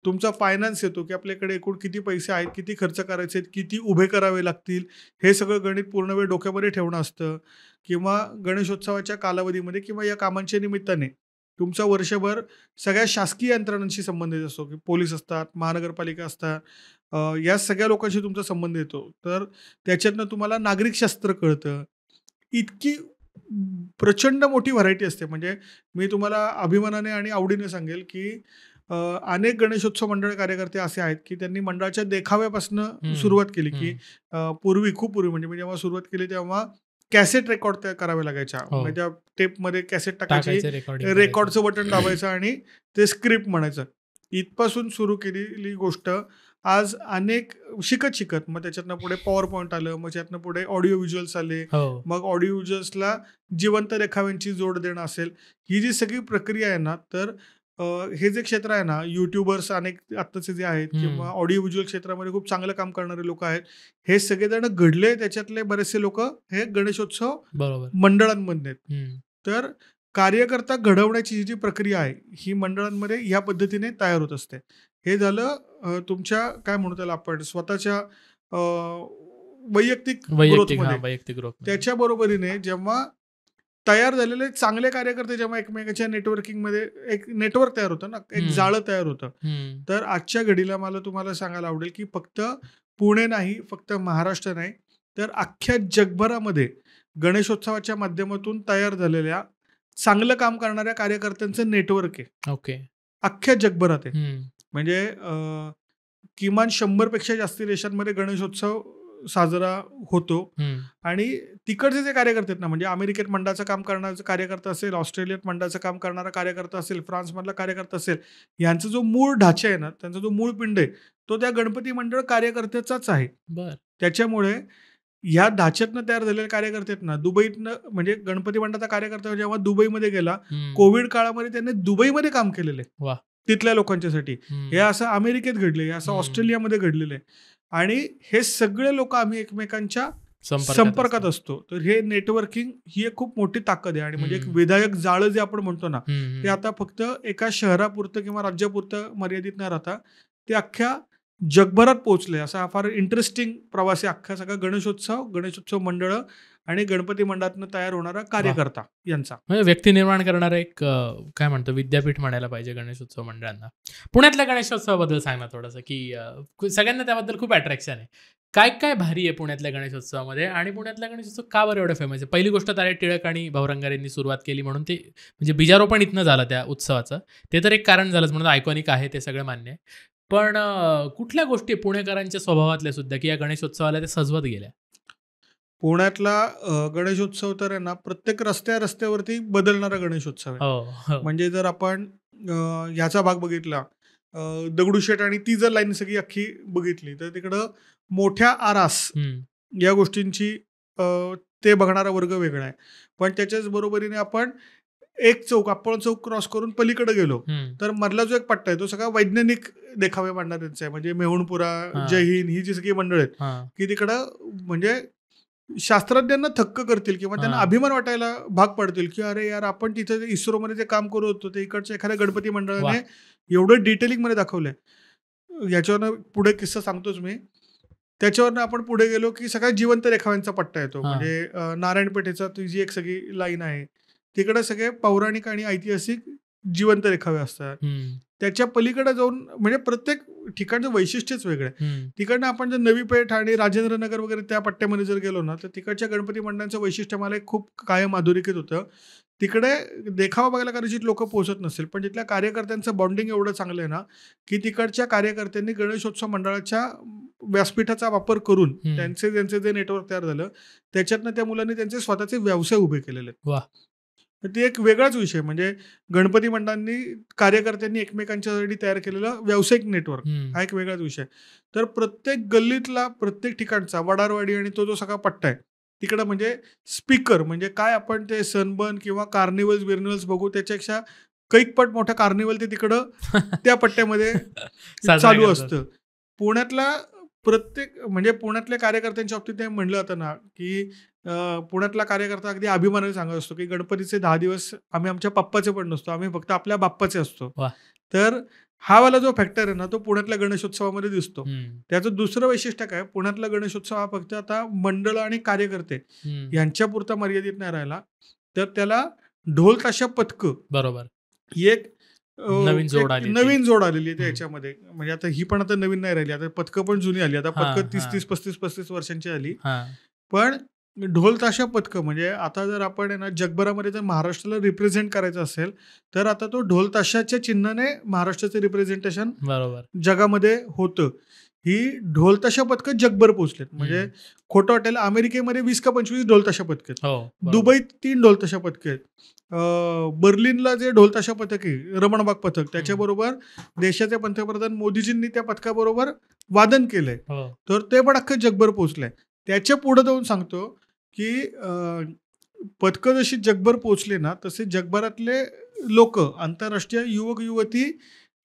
तुमचा फायनान्स येतो, की आपल्याकडे एकूण किती पैसे आहेत, किती खर्च करायचे आहेत, किती उभे करावे लागतील, हे सगळं गणित पूर्ण वेळ डोक्यामध्ये ठेवणं असतं. किंवा गणेशोत्सवाच्या कालावधीमध्ये किंवा या कामांच्या निमित्ताने तुमचा वर्षभर सगळ्या शासकीय यंत्रणांशी संबंधित असतो, की पोलीस असतात, महानगरपालिका असतात, या सगळ्या लोकांशी तुमचा संबंध येतो. तर त्याच्यातनं तुम्हाला नागरिक शास्त्र कळतं. इतकी प्रचंड मोठी व्हरायटी असते. म्हणजे मी तुम्हाला अभिमानाने आणि आवडीने सांगेल, की अनेक गणेशोत्सव मंडळ कार्यकर्ते असे आहेत, की त्यांनी मंडळाच्या देखाव्यापासून सुरुवात केली, की खूप पूर्वी म्हणजे मी जेव्हा सुरुवात केली तेव्हा कॅसेट रेकॉर्ड कराव्या लागायच्या. म्हणजे त्या टेपमध्ये कॅसेट टाकायची, रेकॉर्डचं बटन दाबायचं आणि ते स्क्रिप्ट म्हणायचं. इथपासून सुरू केलेली गोष्ट आज अनेक शिकत मग त्याच्यातनं पुढे पॉवर पॉईंट आलं, मग त्यातनं पुढे ऑडिओ व्हिज्युअल्स आले, मग ऑडिओ व्हिज्युअल्सला जिवंत रेखाव्यांची जोड देणं असेल, ही जी सगळी प्रक्रिया आहे ना, तर हे जे क्षेत्र आहे ना, युट्यूबर्स अनेक आत्ताचे जे आहेत किंवा ऑडिओ व्हिज्युअल क्षेत्रामध्ये खूप चांगलं काम करणारे लोक आहेत, हे सगळेजण घडले. त्याच्यातले बरेचसे लोक हे गणेशोत्सव मंडळांमध्ये आहेत. तर कार्यकर्ता घडवण्याची जी प्रक्रिया आहे ही मंडळांमध्ये ह्या पद्धतीने तयार होत असते. हे झालं तुमच्या काय म्हणू त्याला आपण स्वतःच्या वैयक्तिक ग्रोथ. त्याच्या बरोबरीने जेव्हा तयार झालेले चांगले कार्यकर्ते जेव्हा एकमेकांच्या नेटवर्किंगमध्ये एक नेटवर्क तयार होतं ना, एक जाळं तयार होतं. तर आजच्या घडीला मला तुम्हाला सांगायला आवडेल, की फक्त पुणे नाही, फक्त महाराष्ट्र नाही, तर अख्ख्या जगभरामध्ये गणेशोत्सवाच्या माध्यमातून तयार झालेल्या चांगलं काम करणाऱ्या कार्यकर्त्यांचं नेटवर्क आहे. ओके. अख्ख्या जगभरात आहे. म्हणजे किमान 100 पेक्षा जास्ती देशांमध्ये गणेशोत्सव साजरा होतो. आणि तिकडचे जे कार्यकर्ते आहेत ना, म्हणजे अमेरिकेत मंडळाचं काम करणारा कार्यकर्ता असेल, ऑस्ट्रेलियात मंडळाचं काम करणारा कार्यकर्ता असेल, फ्रान्समधला कार्यकर्ता असेल, यांचा जो मूळ ढाचा आहे ना, त्यांचा जो मूळ पिंड आहे तो त्या गणपती मंडळ कार्यकर्त्याचाच आहे. त्याच्यामुळे ह्या ढाच्यातनं तयार झालेले कार्यकर्ते आहेत ना, दुबईतनं म्हणजे गणपती मंडळाचा कार्यकर्ता जेव्हा दुबईमध्ये गेला, कोविड काळामध्ये त्यांनी दुबईमध्ये काम केलेलं आहे तिथल्या लोकांच्यासाठी. हे असं अमेरिकेत घडले, हे असं ऑस्ट्रेलियामध्ये घडलेलं आहे. आणि हे सगळे लोक आम्ही एकमेकांच्या संपर्कात असतो. तर हे नेटवर्किंग ही एक खूप मोठी ताकद आहे. आणि म्हणजे एक विधायक जाळं जे आपण म्हणतो ना, ते आता फक्त एका शहरापुरतं किंवा राज्यापुरतं मर्यादित न राहता ते अख्ख्या जगभरात पोहोचले. असा हा फार इंटरेस्टिंग प्रवास आहे अख्खा सगळा गणेशोत्सव मंडळं आणि गणपती मंडळातनं तयार होणारा कार्यकर्ता यांचा. म्हणजे व्यक्ती निर्माण करणारं एक काय म्हणतो विद्यापीठ म्हणायला पाहिजे गणेशोत्सव मंडळांना. पुण्यातल्या गणेशोत्सवाबद्दल सांग ना थोडंसं, की सगळ्यांना त्याबद्दल खूप अट्रॅक्शन आहे. काय काय भारी आहे पुण्यातल्या गणेशोत्सवामध्ये आणि पुण्यातल्या गणेशोत्सव का बरं एवढं फेमस आहे? पहिली गोष्ट तारे टिळक आणि भाऊरंगार यांनी सुरुवात केली म्हणून ते म्हणजे बीजारोपण इथनं झालं त्या उत्सवाचं. ते तर एक कारण झालंच म्हणून आयकॉनिक आहे ते सगळं मान्य आहे. पण कुठल्या गोष्टी पुणेकरांच्या स्वभावातल्या सुद्धा की या गणेशोत्सवाला ते सजवत गेल्या? पुण्यातला गणेशोत्सव तर आहे ना प्रत्येक रस्त्यावरती बदलणारा गणेशोत्सव आहे. हो, हो. म्हणजे जर आपण ह्याचा भाग बघितला, दगडूशेठ आणि ती जर लाईन सगळी अख्खी बघितली तर तिकडं मोठ्या आरास या गोष्टींची ते बघणारा वर्ग वेगळा आहे. पण त्याच्याच बरोबरीने आपण एक चौक अप्पळ चौक क्रॉस करून पलीकडे गेलो तर मधला जो एक पट्टा आहे तो सगळा वैज्ञानिक देखावे मांडणाऱ्यांचा आहे. म्हणजे मेहुणपुरा, जय हिंद ही जी सगळी मंडळ आहेत की तिकडं म्हणजे शास्त्रज्ञांना थक्क करतील किंवा त्यांना अभिमान वाटायला भाग पडतील की अरे यार आपण तिथे इस्रोमध्ये जे काम करत होतो ते इकडच्या एखाद्या गणपती मंडळाने एवढं डिटेलिंगमध्ये दाखवलंय. याच्यावरनं पुढे किस्सा सांगतोच मी. त्याच्यावरनं आपण पुढे गेलो की सगळ्यात जिवंत देखाव्यांचा पट्टा येतो. म्हणजे नारायणपेठेचा ती जी एक सगळी लाईन आहे तिकडे सगळे पौराणिक आणि ऐतिहासिक जिवंत देखावे असतात. त्याच्या पलीकडे जाऊन म्हणजे प्रत्येक ठिकाणचं वैशिष्ट्यच वेगळं आहे. तिकडनं आपण जर नवी पेठ आणि राजेंद्रनगर वगैरे त्या पट्ट्यामध्ये जर गेलो ना तर तिकडच्या गणपती मंडळांचं वैशिष्ट्य मला एक खूप कायम अधोरेखित होतं. तिकडे देखावा बघायला कदाचित लोक पोहोचत नसेल पण तिथल्या कार्यकर्त्यांचं बॉन्डिंग एवढं चांगलं आहे ना की तिकडच्या कार्यकर्त्यांनी गणेशोत्सव मंडळाच्या व्यासपीठाचा वापर करून त्यांचे जे नेटवर्क तयार झालं त्याच्यातनं त्या मुलांनी त्यांचे स्वतःचे व्यवसाय उभे केलेले आहेत. ते एक वेगळाच विषय. म्हणजे गणपती मंडळांनी कार्यकर्त्यांनी एकमेकांच्यासाठी तयार केलेलं व्यावसायिक नेटवर्क हा एक वेगळाच विषय. तर प्रत्येक गल्लीतला प्रत्येक ठिकाणचा वडारवाडी आणि तो जो सगळा पट्टा आहे तिकडं म्हणजे स्पीकर म्हणजे काय आपण ते सनबर्न किंवा कार्निवल्स बघू त्याच्यापेक्षा कैकपट मोठा कार्निवल ते तिकडं त्या पट्ट्यामध्ये चालू असतं. पुण्यातला प्रत्येक म्हणजे पुण्यातल्या कार्यकर्त्यांच्या बाबतीत ते म्हणलं जातं ना की पुण्यातला कार्यकर्ता अगदी अभिमानाने सांगत असतो की गणपतीचे 10 दिवस आम्ही आमच्या पप्पाचे पण नसतो, आम्ही फक्त आपल्या बाप्पाचे असतो. तर हा वाला जो फॅक्टर आहे ना तो पुण्यातल्या गणेशोत्सवामध्ये दिसतो. त्याचं दुसरं वैशिष्ट्य काय, पुण्यातला गणेशोत्सव हा फक्त आता मंडळ आणि कार्यकर्ते यांच्या पुरता मर्यादित नाही राहिला तर त्याला ढोल ताशा पथकं बरोबर ही एक नवीन जोड आलेली आहे त्याच्यामध्ये. म्हणजे आता ही पण आता नवीन नाही राहिली, आता पथकं पण जुनी आली. आता पथकं 30, 35 वर्षांची आली. पण ढोल ताशा पथकं म्हणजे आता जर आपण आहे ना जगभरामध्ये जर महाराष्ट्राला रिप्रेझेंट करायचं असेल तर आता तो ढोल ताशाच्या चिन्हाने महाराष्ट्राचं रिप्रेझेंटेशन जगामध्ये होतं. ही ढोल ताशा पथकं जगभर पोहोचलेत. म्हणजे खोटं वाटेल अमेरिकेमध्ये 20 का 25 ढोल ताशा पथक आहेत. दुबईत 3 ढोल ताशा पथक आहेत. बर्लिनला जे ढोल ताशा पथक आहे रमणबाग पथक त्याच्याबरोबर देशाचे पंतप्रधान मोदीजींनी त्या पथकाबरोबर वादन केलंय. तर ते पण अख्खं जगभर पोहोचलंय. त्याच्या पुढे जाऊन सांगतो की पथकं जशी जगभर पोहोचले ना तसे जगभरातले लोक आंतरराष्ट्रीय युवक युवती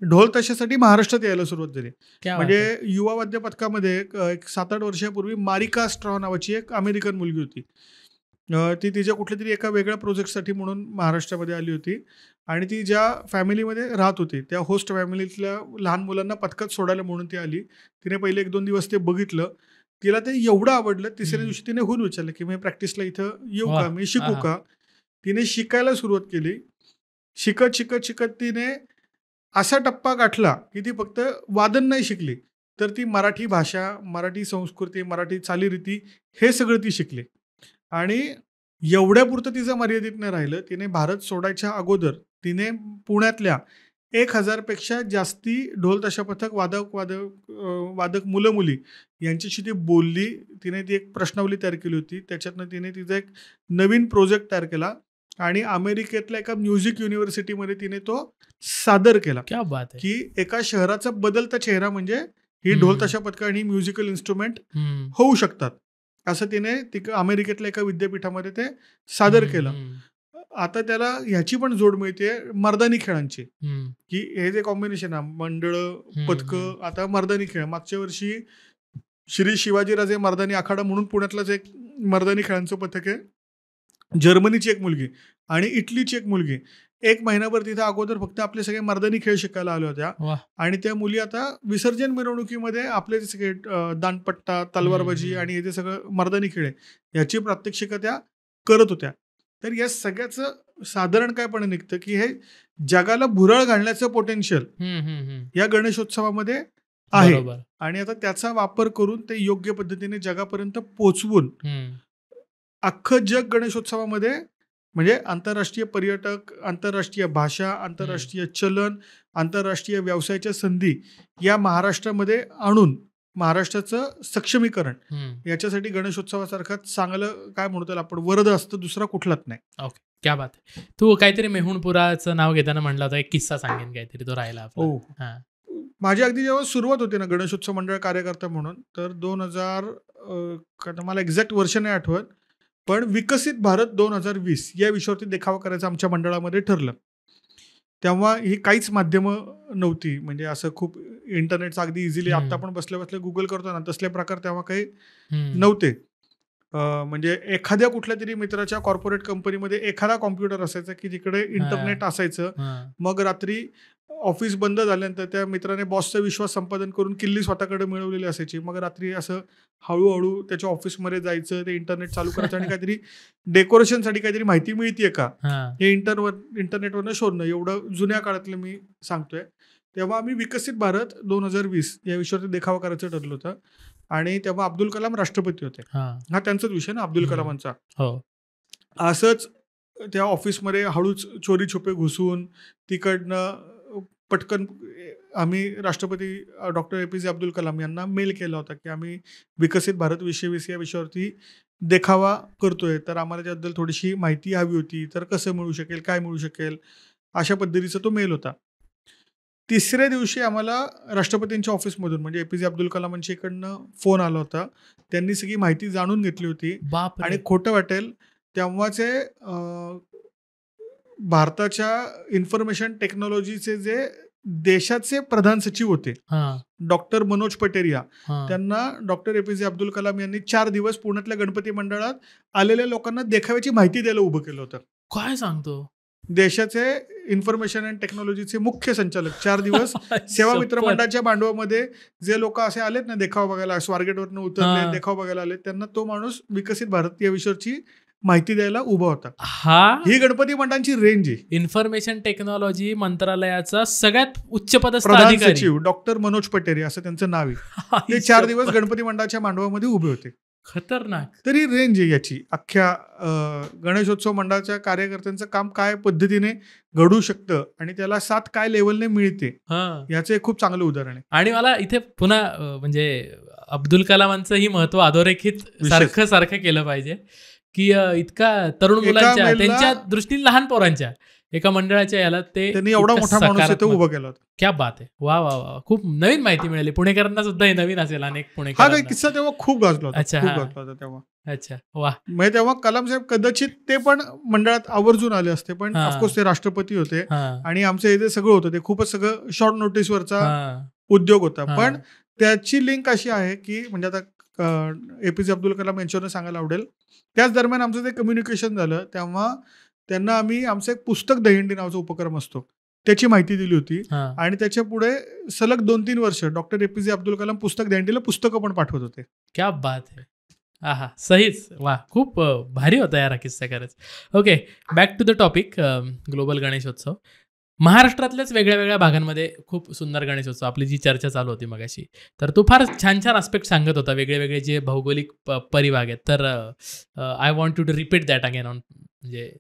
ढोल ताशासाठी महाराष्ट्रात यायला सुरुवात झाली. म्हणजे युवा वाद्य पथकामध्ये एक 7-8 वर्षापूर्वी मारिका स्ट्रॉ नावाची एक अमेरिकन मुलगी होती. ती तिच्या कुठल्या तरी एका वेगळ्या प्रोजेक्टसाठी म्हणून महाराष्ट्रामध्ये आली होती आणि ती ज्या फॅमिलीमध्ये राहत होती त्या होस्ट फॅमिलीतल्या लहान मुलांना पथकात सोडायला म्हणून ती आली. तिने पहिले 1-2 दिवस ते बघितलं. तिला ते एवढं आवडलं. तिसऱ्या दिवशी तिने होऊन विचारलं की मी प्रॅक्टिसला इथं येऊ का, मी शिकू का. तिने शिकायला सुरुवात केली. शिकत तिने असा टप्पा गाठला की ती फक्त वादन नाही शिकली तर ती मराठी भाषा, मराठी संस्कृती, मराठी चालीरीती हे सगळं ती शिकली. आणि एवढ्यापुरतं तिचं मर्यादित नाही राहिलं. तिने भारत सोडायच्या अगोदर तिने पुण्यातल्या 1000 पेक्षा जास्ती ढोल ताशा पथक वादक मुलं मुली यांच्याशी ती बोलली. तिने ती एक प्रश्नावली तयार केली होती. त्याच्यातनं तिने तिचा एक नवीन प्रोजेक्ट तयार केला आणि अमेरिकेतल्या एका म्युझिक युनिव्हर्सिटीमध्ये तिने तो सादर केला. क्या बात आहे. की एका शहराचा बदलता चेहरा म्हणजे ही ढोल ताशा पथकं आणि म्युझिकल इन्स्ट्रुमेंट होऊ शकतात असं तिने अमेरिकेतल्या एका विद्यापीठामध्ये ते सादर केलं. आता त्याला ह्याची पण जोड मिळते मर्दानी खेळांची की हे जे कॉम्बिनेशन आहे मंडळ पथकं आता मर्दानी खेळ. मागच्या वर्षी श्री शिवाजीराजे मर्दानी आखाडा म्हणून पुण्यातलंच एक मर्दानी खेळांचं पथक आहे. जर्मनीची एक मुलगी आणि इटलीची एक मुलगी 1 महिनाभर तिथे अगोदर फक्त आपले सगळे मर्दानी खेळ शिकायला आल्या होत्या आणि त्या मुली आता विसर्जन मिरवणुकीमध्ये आपले जे सगळे दांडपट्टा, तलवारबाजी आणि हे जे सगळं मर्दानी खेळ आहे याची प्रात्यक्षिकं त्या करत होत्या. तर या सगळ्याचं साधारण कायपणे निघतं की हे जगाला भुरळ घालण्याचं पोटेन्शियल या गणेशोत्सवामध्ये आहे आणि आता त्याचा वापर करून ते योग्य पद्धतीने जगापर्यंत पोचवून अख्खं जग गणेशोत्सवामध्ये म्हणजे आंतरराष्ट्रीय पर्यटक, आंतरराष्ट्रीय भाषा, आंतरराष्ट्रीय चलन, आंतरराष्ट्रीय व्यवसायाच्या संधी या महाराष्ट्रामध्ये आणून महाराष्ट्राचं सक्षमीकरण याच्यासाठी गणेशोत्सवासारखा चांगलं काय म्हणतो आपण वरद असतं दुसरा कुठलाच नाही. ओके, क्या बात आहे. तू काहीतरी मेहुणपुराचं नाव घेताना म्हणला होता, एक किस्सा सांगेन काहीतरी, तो राहिला. हो, माझी अगदी जेव्हा सुरुवात होती ना गणेशोत्सव मंडळ कार्यकर्ता म्हणून, तर 2000 मला एक्झॅक्ट वर्ष नाही आठवत, पण विकसित भारत 2020 या विषयावरती देखावा करायचं आमच्या मंडळामध्ये ठरलं. तेव्हा ही काहीच माध्यमं नव्हती, म्हणजे असं खूप इंटरनेटचं अगदी इझिली आता आपण बसल्या बसल्या गुगल करतो ना तसले प्रकार तेव्हा काही नव्हते. म्हणजे एखाद्या कुठल्या तरी मित्राच्या कॉर्पोरेट कंपनीमध्ये एखादा कॉम्प्युटर असायचा की जिकडे इंटरनेट असायचं. मग रात्री ऑफिस बंद झाल्यानंतर त्या मित्राने बॉसचा विश्वास संपादन करून किल्ली स्वतःकडे मिळवलेली असायची. मग रात्री असं हळूहळू त्याच्या ऑफिसमध्ये जायचं, ते इंटरनेट चालू करायचं आणि काहीतरी डेकोरेशनसाठी काहीतरी माहिती मिळतीये का हे इंटरनेटवरनं शोधणं, एवढं जुन्या काळातलं मी सांगतोय. तेव्हा आम्ही विकसित भारत 2020 या विषयावरती देखावा करायचं ठरलं होतं आणि तेव्हा अब्दुल कलाम राष्ट्रपती होते. हा त्यांचाच विषय ना अब्दुल कलामांचा. असंच त्या ऑफिसमध्ये हळूच चोरी छुपे घुसून तिकडनं पटकन आम्ही राष्ट्रपती डॉक्टर APJ अब्दुल कलाम यांना मेल केला होता की आम्ही विकसित भारत 2020 या विषयावरती देखावा करतोय, तर आम्हाला त्याबद्दल थोडीशी माहिती हवी होती, तर कसं मिळू शकेल, काय मिळू शकेल, अशा पद्धतीचा तो मेल होता. तिसऱ्या दिवशी आम्हाला राष्ट्रपतींच्या ऑफिसमधून म्हणजे APJ अब्दुल कलामांच्या इकडनं फोन आला होता. त्यांनी सगळी माहिती जाणून घेतली होती आणि खोटं वाटेल तेव्हाचे भारताच्या इन्फॉर्मेशन टेक्नॉलॉजीचे जे देशाचे प्रधान सचिव होते डॉक्टर मनोज पटेरिया, त्यांना डॉक्टर APJ अब्दुल कलाम यांनी 4 दिवस पुण्यातल्या गणपती मंडळात आलेल्या लोकांना देखाव्याची माहिती द्यायला उभं केलं होतं. काय सांगतो? देशाचे इन्फॉर्मेशन अँड टेक्नॉलॉजीचे मुख्य संचालक 4 दिवस सेवा मित्र मंडळाच्या मांडवामध्ये जे लोक असे आलेत ना देखावा बघायला, स्वारगेटवरनं उतरले देखावा बघायला आले, त्यांना तो माणूस विकसित भारत या विषयाची माहिती द्यायला उभा होता. ही गणपती मंडळांची रेंज आहे. इन्फॉर्मेशन टेक्नॉलॉजी मंत्रालयाचा सगळ्यात उच्च पदस्थ प्रधान सचिव डॉक्टर मनोज पटेरिया असं त्यांचं नाव आहे. ते 4 दिवस गणपती मंडळाच्या मांडवामध्ये उभे होते. खतरनाक. तरी रेंज आहे याची. अख्ख्या गणेशोत्सव मंडळाच्या कार्यकर्त्यांचं काम काय पद्धतीने घडू शकतं आणि त्याला साथ काय लेवलने मिळते याचं एक खूप चांगलं उदाहरण आहे. आणि मला इथे पुन्हा म्हणजे अब्दुल कलामांचं ही महत्व अधोरेखित सारखं केलं पाहिजे की इतका तरुण मुलांच्या त्यांच्या दृष्टीने लहान पोरांच्या एका मंडळाच्या याला त्यांनी एवढा मोठा माणूस इथे उभा केला होता. क्या बात आहे. वा वा वा, खूप नवीन माहिती मिळाली. पुणेकरांना सुद्धा हे नवीन असेल. अनेक पुणेकर. हा काही किस्सा तेव्हा खूप गाजला होता. तेव्हा. अच्छा, वा. म्हणजे तेव्हा कलाम साहेब कदाचित ते पण मंडळात आवर्जून आले असते, पण ऑफकोर्स ते राष्ट्रपती होते आणि आमचं हे जे सगळं होतं ते खूपच सगळं शॉर्ट नोटीसवरचा उद्योग होता. पण त्याची लिंक अशी आहे की म्हणजे आता APJ अब्दुल कलाम यांच्यावर सांगायला आवडेल, त्याच दरम्यान आमचं ते कम्युनिकेशन झालं तेव्हा त्यांना आम्ही आमचं एक पुस्तक दहीहंडी नावाचा उपक्रम असतो त्याची माहिती दिली होती आणि त्याच्या पुढे सलग 2-3 वर्ष डॉक्टर APJ अब्दुल कलाम पुस्तक दहीहंडीला पुस्तकं पण पाठवत होते. क्या बात आहे. हा सहीच. वा, खूप भारी होता यार किस्सा खरंच. Okay, back to the topic. Global Ganeshotsav महाराष्ट्रातल्याच वेगळ्या वेगळ्या भागांमध्ये खूप सुंदर गणेशोत्सव. आपली जी चर्चा चालू होती मगाशी, तर तू फार छान छान आस्पेक्ट सांगत होता, वेगळे वेगळे जे भौगोलिक परिभाग आहेत. तर I want to repeat that again on. म्हणजे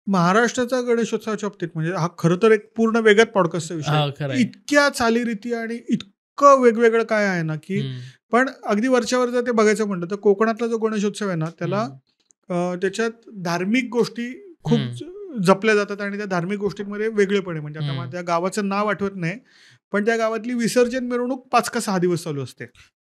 महाराष्ट्राचा गणेशोत्सवाच्या बाबतीत म्हणजे हा खरं तर एक पूर्ण वेगळाच पॉडकास्टचा विषय. इतक्या चालीरीती आणि इतकं वेगवेगळं काय आहे ना की पण अगदी वरच्यावर जर ते बघायचं म्हणलं तर कोकणातला जो गणेशोत्सव आहे ना त्याला त्याच्यात धार्मिक गोष्टी खूप जपल्या जातात आणि त्या धार्मिक गोष्टींमध्ये वेगळेपण आहे. म्हणजे आता त्या गावाचं नाव आठवत नाही, पण त्या गावातली विसर्जन मिरवणूक 5 का 6 दिवस चालू असते.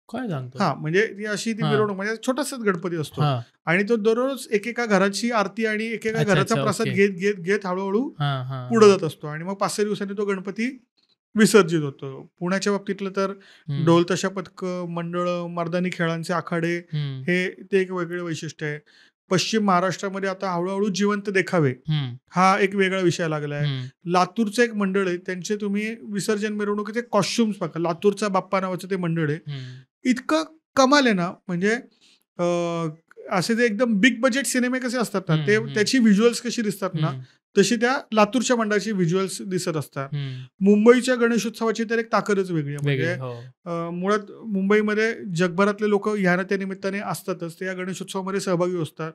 काय सांगतो? हा, म्हणजे ती अशी ती मिरवणूक म्हणजे छोटासाच गणपती असतो आणि तो दररोज एकेका घराची आरती आणि एकेका घराचा प्रसाद घेत हळूहळू पुढे जात असतो आणि मग 5-6 दिवसांनी तो गणपती विसर्जित होतो. पुण्याच्या बाबतीतलं तर ढोल ताशा पथकं, मंडळ, मर्दानी खेळांचे आखाडे हे ते एक वेगळे वैशिष्ट्य आहे. पश्चिम महाराष्ट्रामध्ये आता हळूहळू जिवंत देखावे हा एक वेगळा विषय लागलाय. लातूरचं एक मंडळ आहे, त्यांचे तुम्ही विसर्जन मिरवणुकीचे कॉस्ट्युम्स बघा. लातूरचा बाप्पा नावाचं ते मंडळ आहे, इतकं कमाल आहे ना. म्हणजे असे जे एकदम बिग बजेट सिनेमे कसे असतात ना, ते त्याची व्हिज्युअल्स कशी दिसतात ना, तशी त्या लातूरच्या मंडळाची व्हिज्युअल्स दिसत असतात. मुंबईच्या गणेशोत्सवाची तर एक ताकदच वेगळी आहे. म्हणजे मुळात मुंबईमध्ये जगभरातले लोक ह्या त्या निमित्ताने असतातच, ते या गणेशोत्सवामध्ये सहभागी असतात.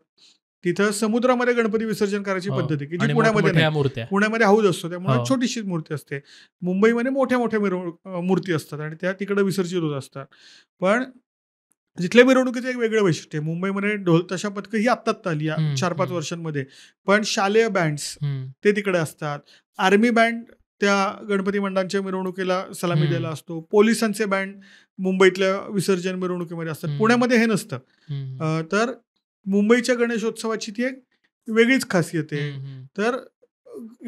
तिथं समुद्रामध्ये गणपती विसर्जन करायची पद्धत आहे की जी पुण्यामध्ये नाही. पुण्यामध्ये हौद असतो, त्यामुळे छोटीशी मूर्ती असते. मुंबईमध्ये मोठ्या मोठ्या मूर्ती असतात आणि त्या तिकडे विसर्जित होत असतात. पण जिथल्या मिरवणुकीचं एक वेगळं वैशिष्ट्य आहे. मुंबईमध्ये ढोल ताशा पथकं ही आत्ता आली या 4-5 वर्षांमध्ये, पण शालेय बँड्स ते तिकडे असतात. आर्मी बँड त्या गणपती मंडळांच्या मिरवणुकीला सलामी द्यायला असतो. पोलिसांचे बँड मुंबईतल्या विसर्जन मिरवणुकीमध्ये असतात. पुण्यामध्ये हे नसतं. तर मुंबईच्या गणेशोत्सवाची ती एक वेगळीच खासियत आहे. तर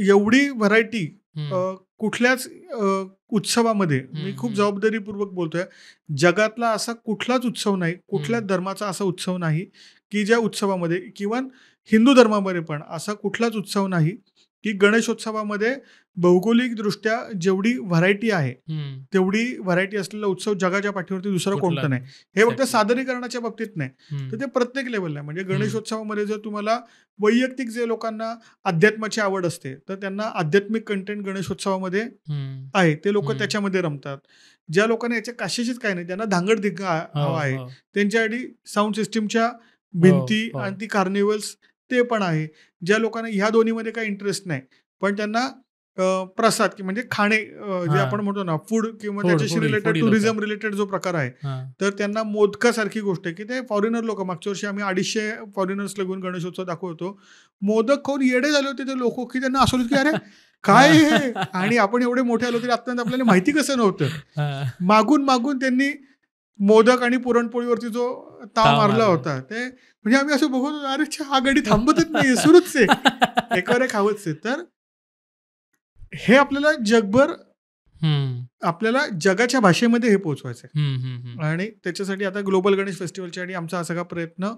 एवढी व्हरायटी कुठल्याच उत्सवामध्ये, मी खूप जबाबदारीपूर्वक बोलतोय, जगातला असा कुठलाच उत्सव नाही, कुठल्याच धर्माचा असा उत्सव नाही की ज्या उत्सवामध्ये, किंवा हिंदू धर्मामध्ये पण असा कुठलाच उत्सव नाही की गणेशोत्सवामध्ये भौगोलिक दृष्ट्या जेवढी व्हरायटी आहे तेवढी व्हरायटी असलेला उत्सव जगाच्या पाठीवरती दुसरा कोणता नाही. हे फक्त सादरीकरणाच्या बाबतीत नाही, तर ते प्रत्येक लेवलला. म्हणजे गणेशोत्सवामध्ये जर तुम्हाला वैयक्तिक जे लोकांना अध्यात्माची आवड असते, तर त्यांना आध्यात्मिक कंटेंट गणेशोत्सवामध्ये आहे, ते लोक त्याच्यामध्ये रमतात. ज्या लोकांना याच्या काशीचीच काय नाही, त्यांना धांगडधिंगा हवा आहे, त्यांच्यासाठी साऊंड सिस्टीमच्या भिंती आणि ती कार्निवल्स ते पण आहे. ज्या लोकांना ह्या दोन्हीमध्ये काही इंटरेस्ट नाही, पण त्यांना प्रसाद की म्हणजे खाणे जे आपण म्हणतो ना, फूड किंवा त्याच्याशी रिलेटेड टुरिझम रिलेटेड जो प्रकार आहे, तर त्यांना मोदकासारखी गोष्ट आहे की ते फॉरेनर लोक, मागच्या वर्षी आम्ही 250 फॉरेनर्सला घेऊन गणेशोत्सव दाखवतो. मोदक खाऊन येडे झाले होते ते लोक की त्यांना असं की अरे काय हे, आणि आपण एवढे मोठे आलो तरी आत्तापर्यंत आपल्याला माहिती कसं नव्हतं. मागून मागून त्यांनी मोदक आणि पुरणपोळीवरती जो ताव मारला होता, ते म्हणजे आम्ही असं बघून अरे हा गाडी थांबतच नाही, सुरूच आहे, एकावर एक हवंच आहे. तर हे आपल्याला जगभर, आपल्याला जगाच्या भाषेमध्ये हे पोहोचवायचं आहे, आणि त्याच्यासाठी आता ग्लोबल गणेश फेस्टिवलच्या आणि आमचा हा सगळा प्रयत्न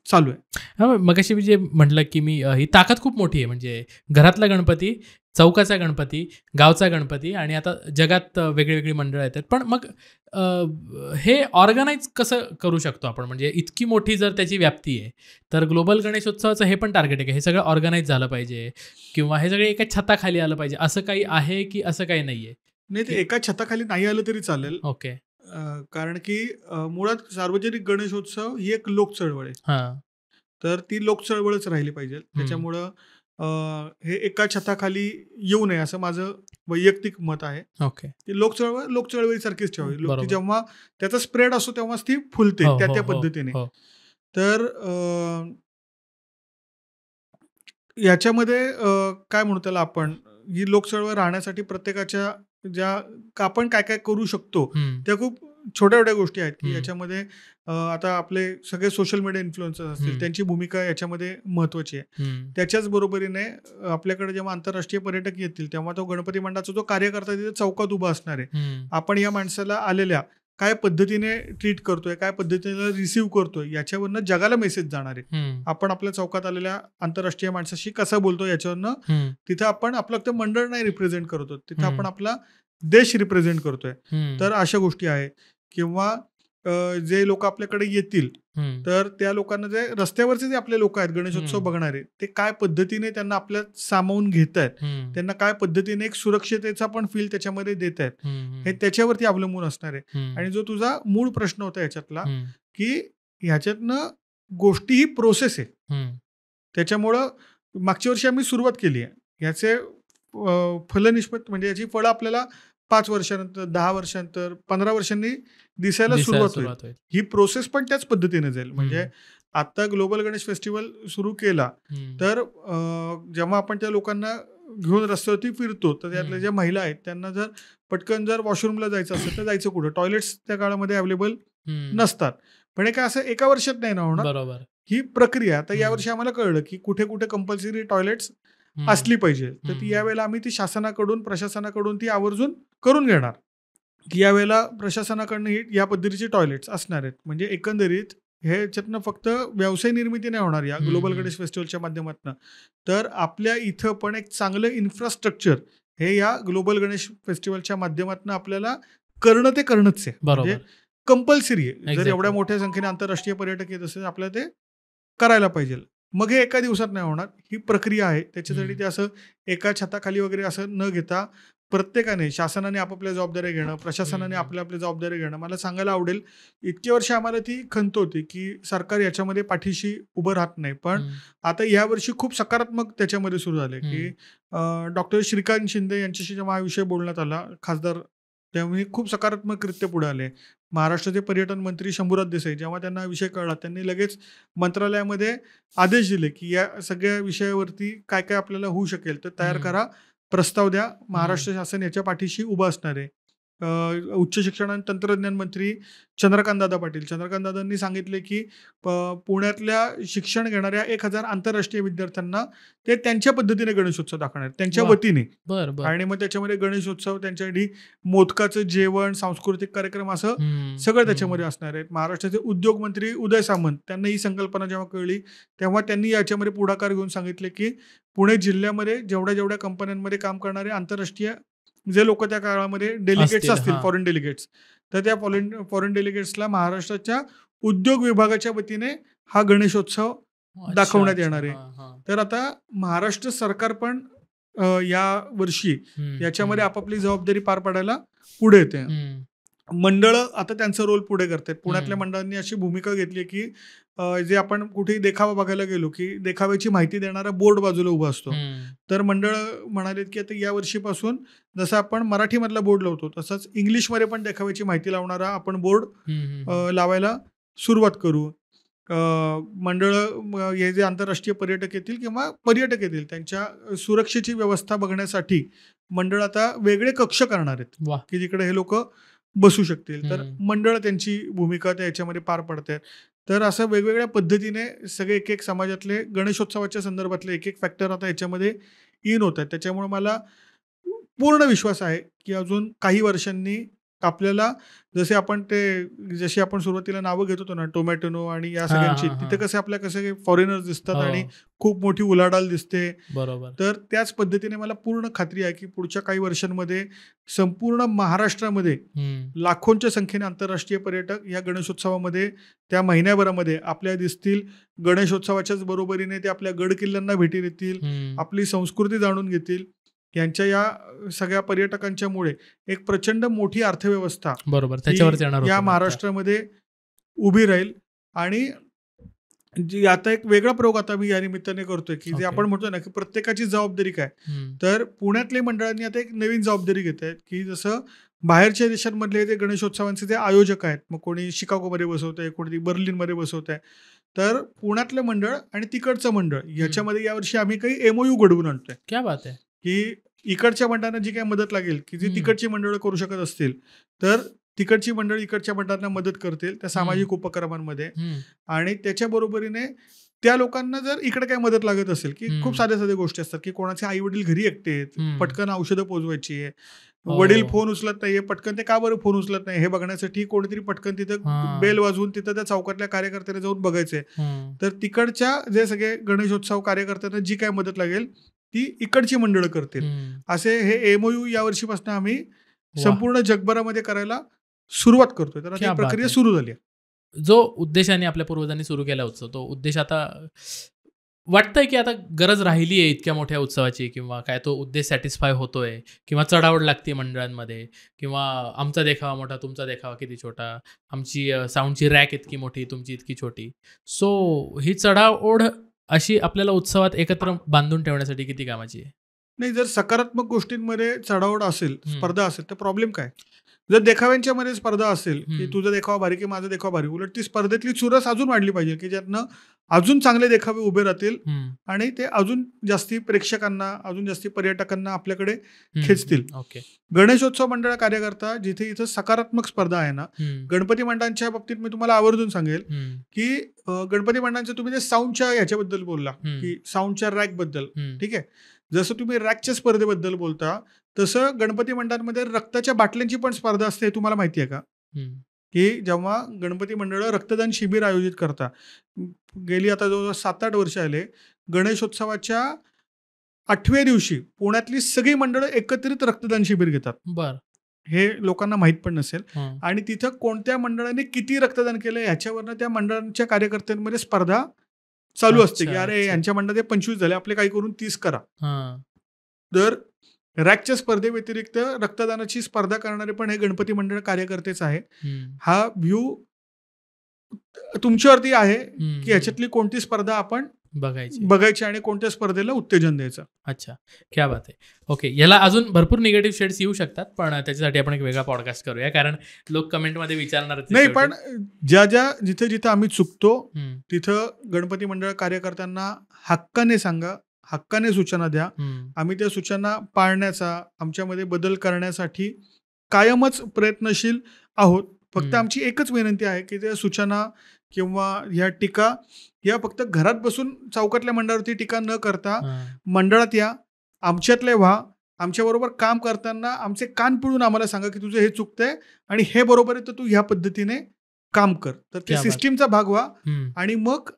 चालू आहे. मगाशी मी जे म्हटलं की मी ही ताकद खूप मोठी आहे. म्हणजे घरातला गणपती, चौकाचा गणपती, गावचा गणपती, आणि आता जगात वेगळी मंडळं येतात. पण मग हे ऑर्गनाईज कसं करू शकतो आपण? म्हणजे इतकी मोठी जर त्याची व्याप्ती आहे, तर ग्लोबल गणेशोत्सवाचं हे पण टार्गेट आहे की हे सगळं ऑर्गनाईज झालं पाहिजे, किंवा हे सगळं एका छताखाली आलं पाहिजे, असं काही आहे की असं काही नाहीये? नाही, ते एका छताखाली नाही आलं तरी चालेल. ओके. कारण की मुळात सार्वजनिक गणेशोत्सव ही एक लोक चळवळ आहे, तर ती लोक चळवळच राहिली पाहिजे. त्याच्यामुळं हे एका छताखाली येऊ नये असं माझं वैयक्तिक मत आहे. ओके. ती लोक चळवळीसारखीच ठेवावी. लोक जेव्हा त्याचा स्प्रेड असतो तेव्हाच ती फुलते त्या पद्धतीने. तर याच्यामध्ये काय म्हणू त्याला आपण, ही लोक चळवळ राहण्यासाठी प्रत्येकाच्या ज्या आपण काय काय करू शकतो त्या खूप छोट्या छोट्या गोष्टी आहेत की याच्यामध्ये आता आपले सगळे सोशल मीडिया इन्फ्लुएन्सर्स असतील, त्यांची भूमिका याच्यामध्ये महत्वाची आहे. त्याच्याच बरोबरीने आपल्याकडे जेव्हा आंतरराष्ट्रीय पर्यटक येतील तेव्हा तो गणपती मंडळाचा जो कार्यकर्ता तिथे चौकात उभा असणार आहे, आपण या माणसाला आलेल्या काय पद्धतीने ट्रीट करतोय, काय पद्धतीने रिसीव्ह करतोय, याच्यावरनं जगाला मेसेज जाणार आहे. आपण आपल्या चौकात आलेल्या आंतरराष्ट्रीय माणसाशी कसं बोलतो याच्यावरनं तिथं आपण आपलं मंडळ नाही रिप्रेझेंट करतो, तिथं आपण आपला देश रिप्रेझेंट करतोय. तर अशा गोष्टी आहेत. किंवा जे लोक आपल्याकडे येतील तर त्या लोकांना, जे रस्त्यावरचे जे आपले लोक आहेत गणेशोत्सव बघणारे, ते काय पद्धतीने त्यांना आपल्या सामावून घेत आहेत, त्यांना काय पद्धतीने एक सुरक्षितेचा पण फील त्याच्यामध्ये देत आहेत, हे त्याच्यावरती अवलंबून असणार आहे. आणि जो तुझा मूळ प्रश्न होता याच्यातला, की ह्याच्यातनं गोष्टी ही प्रोसेस आहे, त्याच्यामुळं मागच्या वर्षी आम्ही सुरुवात केली आहे. याचे फलनिष्पत्ती म्हणजे याची फळं आपल्याला 5 वर्षानंतर, 10 वर्षांतर, 15 वर्षांनी दिसायला सुरुवात होईल. ही प्रोसेस पण त्याच पद्धतीने जाईल. म्हणजे आता ग्लोबल गणेश फेस्टिवल सुरू केला तर जेव्हा आपण त्या लोकांना घेऊन रस्त्यावरती फिरतो, तर त्यातल्या ज्या महिला आहेत त्यांना जर पटकन जर वॉशरूमला जायचं असेल तर जायचं कुठं, टॉयलेट्स त्या काळामध्ये अवेलेबल नसतात. पण हे काय असं एका वर्षात नाही ना होणार, बरोबर, ही प्रक्रिया. आता यावर्षी आम्हाला कळलं की कुठे कुठे कंपल्सरी टॉयलेट्स असली पाहिजे, तर ती यावेळेला आम्ही ती शासनाकडून, प्रशासनाकडून ती आवर्जून करून घेणार की यावेळेला प्रशासनाकडनं या पद्धतीचे टॉयलेट्स असणार आहेत. म्हणजे एकंदरीत ह्याच्यातनं फक्त व्यवसाय निर्मिती नाही होणार या ग्लोबल गणेश फेस्टिवलच्या माध्यमातून, तर आपल्या इथं पण एक चांगलं इन्फ्रास्ट्रक्चर हे या ग्लोबल गणेश फेस्टिवलच्या माध्यमातून आपल्याला ते करणंच आहे. म्हणजे कंपल्सरी आहे. जर एवढ्या मोठ्या संख्येने आंतरराष्ट्रीय पर्यटक येत असेल आपल्याला ते करायला पाहिजे. मग हे एका दिवसात नाही होणार, ही प्रक्रिया आहे. त्याच्यासाठी ते असं एका छताखाली वगैरे असं न घेता प्रत्येकाने, शासनाने आपापल्या जबाबदाऱ्या घेणं, प्रशासनाने आपल्या जबाबदाऱ्या घेणं. मला सांगायला आवडेल, इतके वर्ष आम्हाला ती खंत होती की सरकार याच्यामध्ये पाठीशी उभं राहत नाही, पण आता यावर्षी खूप सकारात्मक त्याच्यामध्ये सुरू झाले की डॉक्टर श्रीकांत शिंदे यांच्याशी जेव्हा हा विषय बोलण्यात आला, खासदार, त्यामुळे खूप सकारात्मकरित्या पुढे आले. महाराष्ट्राचे पर्यटन मंत्री शंभूराज देसाई, जेव्हा त्यांना विषय कळला, त्यांनी लगेच मंत्रालयामध्ये आदेश दिले की या सगळ्या विषयावरती काय काय आपल्याला होऊ शकेल तर तयार करा, प्रस्ताव द्या. महाराष्ट्र शासन याच्या पाठीशी उभं असणार आहे. उच्च शिक्षण आणि तंत्रज्ञान मंत्री चंद्रकांतदादा पाटील, चंद्रकांतदादांनी सांगितले की पुण्यातल्या शिक्षण घेणाऱ्या 1000 आंतरराष्ट्रीय विद्यार्थ्यांना ते त्यांच्या पद्धतीने गणेशोत्सव दाखवणार त्यांच्या वतीने. आणि मग त्याच्यामध्ये गणेशोत्सव, त्यांच्यासाठी मोदकाचं जेवण, सांस्कृतिक कार्यक्रम असं सगळं त्याच्यामध्ये असणार आहे. महाराष्ट्राचे उद्योग मंत्री उदय सामंत, त्यांना ही संकल्पना जेव्हा कळली तेव्हा त्यांनी याच्यामध्ये पुढाकार घेऊन सांगितले की पुणे जिल्ह्यामध्ये जेवढ्या कंपन्यांमध्ये काम करणारे आंतरराष्ट्रीय जे लोक त्या काळामध्ये डेलिगेट्स असतील, फॉरेन डेलिगेट्स, तर त्या फॉरेन डेलिगेट्सला महाराष्ट्राच्या उद्योग विभागाच्या वतीने हा गणेशोत्सव दाखवण्यात येणार आहे. तर आता महाराष्ट्र सरकार पण या वर्षी याच्यामध्ये आपापली जबाबदारी पार पाडायला पुढे येते. मंडळं आता त्यांचा रोल पुढे करतात. पुण्यातल्या मंडळांनी अशी भूमिका घेतली की जे आपण कुठेही देखावा बघायला गेलो की देखाव्याची माहिती देणारा बोर्ड बाजूला उभा असतो, तर मंडळ म्हणालेत की आता या वर्षीपासून जसं आपण मराठीमधला बोर्ड लावतो तसंच इंग्लिशमध्ये पण देखाव्याची माहिती लावणारा आपण बोर्ड लावायला सुरुवात करू. मंडळं हे जे आंतरराष्ट्रीय पर्यटक येतील किंवा पर्यटक येतील त्यांच्या सुरक्षेची व्यवस्था बघण्यासाठी मंडळ आता वेगळे कक्ष करणार आहेत की जिकडे हे लोक बसू शकतील. तर मंडळ त्यांची भूमिका त्या याच्यामध्ये पार पडतात. तर असं वेगवेगळ्या पद्धतीने सगळे एक समाजातले गणेशोत्सवाच्या संदर्भातले एक फॅक्टर आता याच्यामध्ये इन होत आहेत. त्याच्यामुळे मला पूर्ण विश्वास आहे की अजून काही वर्षांनी आपल्याला जशी आपण सुरुवातीला नावं घेत होतो ना, टोमॅटोनो आणि या सगळ्यांची, तिथे कसे फॉरेनर्स दिसतात आणि खूप मोठी उलाढाल दिसते. बरोबर. तर त्याच पद्धतीने मला पूर्ण खात्री आहे की पुढच्या काही वर्षांमध्ये संपूर्ण महाराष्ट्रामध्ये लाखोंच्या संख्येने आंतरराष्ट्रीय पर्यटक या गणेशोत्सवामध्ये त्या महिन्याभरामध्ये आपल्या दिसतील. गणेशोत्सवाच्याच बरोबरीने ते आपल्या गड किल्ल्यांना भेटी देतील, आपली संस्कृती जाणून घेतील. यांच्या या सगळ्या पर्यटकांच्यामुळे एक प्रचंड मोठी अर्थव्यवस्था या महाराष्ट्रामध्ये उभी राहील. आणि जी आता एक वेगळा प्रयोग आता मी या निमित्ताने करतोय की जे आपण म्हणतो ना की प्रत्येकाची जबाबदारी काय, तर पुण्यातल्या मंडळांनी आता एक नवीन जबाबदारी घेत आहेत की जसं बाहेरच्या देशांमधले जे गणेशोत्सवांचे जे आयोजक आहेत, मग कोणी शिकागोमध्ये बसवत आहे, कोणी बर्लिनमध्ये बसवत आहे, तर पुण्यातलं मंडळ आणि तिकडचं मंडळ याच्यामध्ये यावर्षी आम्ही काही MOU घडवून आणतोय. क्या बात आहे. की इकडच्या मंडळांना जी काही मदत लागेल की जी तिकडची मंडळं करू शकत असतील तर तिकडची मंडळ इकडच्या मंडळांना मदत करतील त्या सामाजिक उपक्रमांमध्ये. आणि त्याच्या बरोबरीने त्या लोकांना जर इकडे काय मदत लागत असेल की खूप साध्या गोष्टी असतात की कोणाचे आई वडील घरी एकटे आहेत, पटकन औषधं पोचवायची आहे, वडील फोन उचलत नाहीये, पटकन ते का बरं फोन उचलत नाही हे बघण्यासाठी कोणीतरी पटकन तिथं बेल वाजवून तिथं त्या चौकातल्या कार्यकर्त्यांना जाऊन बघायचंय. तर तिकडच्या जे सगळे गणेशोत्सव कार्यकर्त्यांना जी काय मदत लागेल ती इकडची मंडळं करतील. असे हे MOU या वर्षीपासून आम्ही संपूर्ण जगभरामध्ये करायला सुरुवात करतोय. तर आता प्रक्रिया सुरू झाली. जो उद्देशाने आपल्या पूर्वजांनी सुरू केला उत्सव, तो उद्देश आता वाटतंय की आता गरज राहिली आहे इतक्या मोठ्या उत्सवाची, किंवा काय तो उद्देश सॅटिस्फाय होतोय, किंवा चढावड लागते मंडळांमध्ये, किंवा आमचा देखावा मोठा, तुमचा देखावा किती छोटा, आमची साऊंडची रॅक इतकी मोठी, तुमची इतकी छोटी. सो ही चढाओढ अशी आपल्याला उत्सवात एकत्र बांधून ठेवण्यासाठी किती कामाची आहे? नाही, जर सकारात्मक गोष्टींमध्ये चढाओढ असेल, स्पर्धा असेल, तर प्रॉब्लेम काय? जर देखाव्यांच्या मध्ये स्पर्धा असेल की तुझा देखावा भारी की माझा देखावा भारी, उलट ती स्पर्धेतली चुरस अजून वाढली पाहिजे की ज्यातनं अजून चांगले देखावे उभे राहतील आणि ते अजून जास्ती प्रेक्षकांना, अजून जास्ती पर्यटकांना आपल्याकडे खेचतील. गणेशोत्सव मंडळ कार्यकर्ता जिथे इथं सकारात्मक स्पर्धा आहे ना, गणपती मंडळांच्या बाबतीत मी तुम्हाला आवर्जून सांगेल की गणपती मंडळांचं तुम्ही ते साऊंडच्या ह्याच्याबद्दल बोलला की साऊंडच्या रॅक बद्दल, ठीक आहे, जसं तुम्ही रॅकच्या स्पर्धेबद्दल बोलता तसं गणपती मंडळांमध्ये रक्ताच्या बाटल्यांची पण स्पर्धा असते, हे तुम्हाला माहिती आहे का? की जेव्हा गणपती मंडळं रक्तदान शिबिर आयोजित करतात, गेली आता जवळजवळ 7-8 वर्ष आले, गणेशोत्सवाच्या 8व्या दिवशी पुण्यातली सगळी मंडळं एकत्रित रक्तदान शिबिर घेतात. बरं. हे लोकांना माहीत पण नसेल. आणि तिथं कोणत्या मंडळाने किती रक्तदान केलं याच्यावरनं त्या मंडळांच्या कार्यकर्त्यांमध्ये स्पर्धा चालू असते, की अरे यांच्या मंडळात 25 झाले, आपले काही करून 30 करा. तर रॅकच्या स्पर्धेव्यतिरिक्त रक्तदानाची स्पर्धा करणारे पण हे गणपती मंडळ कार्यकर्तेच आहे. हा व्ह्यू तुमच्यावरती आहे की ह्याच्यातली कोणती स्पर्धा आपण बघायची आणि कोणत्या स्पर्धेला उत्तेजन द्यायचं. अच्छा, क्या बात आहे. ओके, याला अजून भरपूर निगेटिव्ह शेड्स येऊ शकतात, पण त्याच्यासाठी आपण एक वेगळा पॉडकास्ट करूया, कारण लोक कमेंटमध्ये विचारणार नाही. पण जिथे आम्ही चुकतो तिथं गणपती मंडळ कार्यकर्त्यांना हक्काने सांगा, हक्काने सूचना द्या. आम्ही त्या सूचना पाळण्याचा, आमच्यामध्ये बदल करण्यासाठी कायमच प्रयत्नशील आहोत. फक्त आमची एकच विनंती आहे की त्या सूचना किंवा ह्या टीका या फक्त घरात बसून चौकातल्या मंडळावरती टीका न करता मंडळात या, आमच्यातले व्हा, आमच्याबरोबर काम करताना आमचे कान पिळून आम्हाला सांगा की तुझं हे चुकतंय आणि हे बरोबर आहे, तर तू ह्या पद्धतीने काम कर. तर ते सिस्टीमचा भाग व्हा आणि मग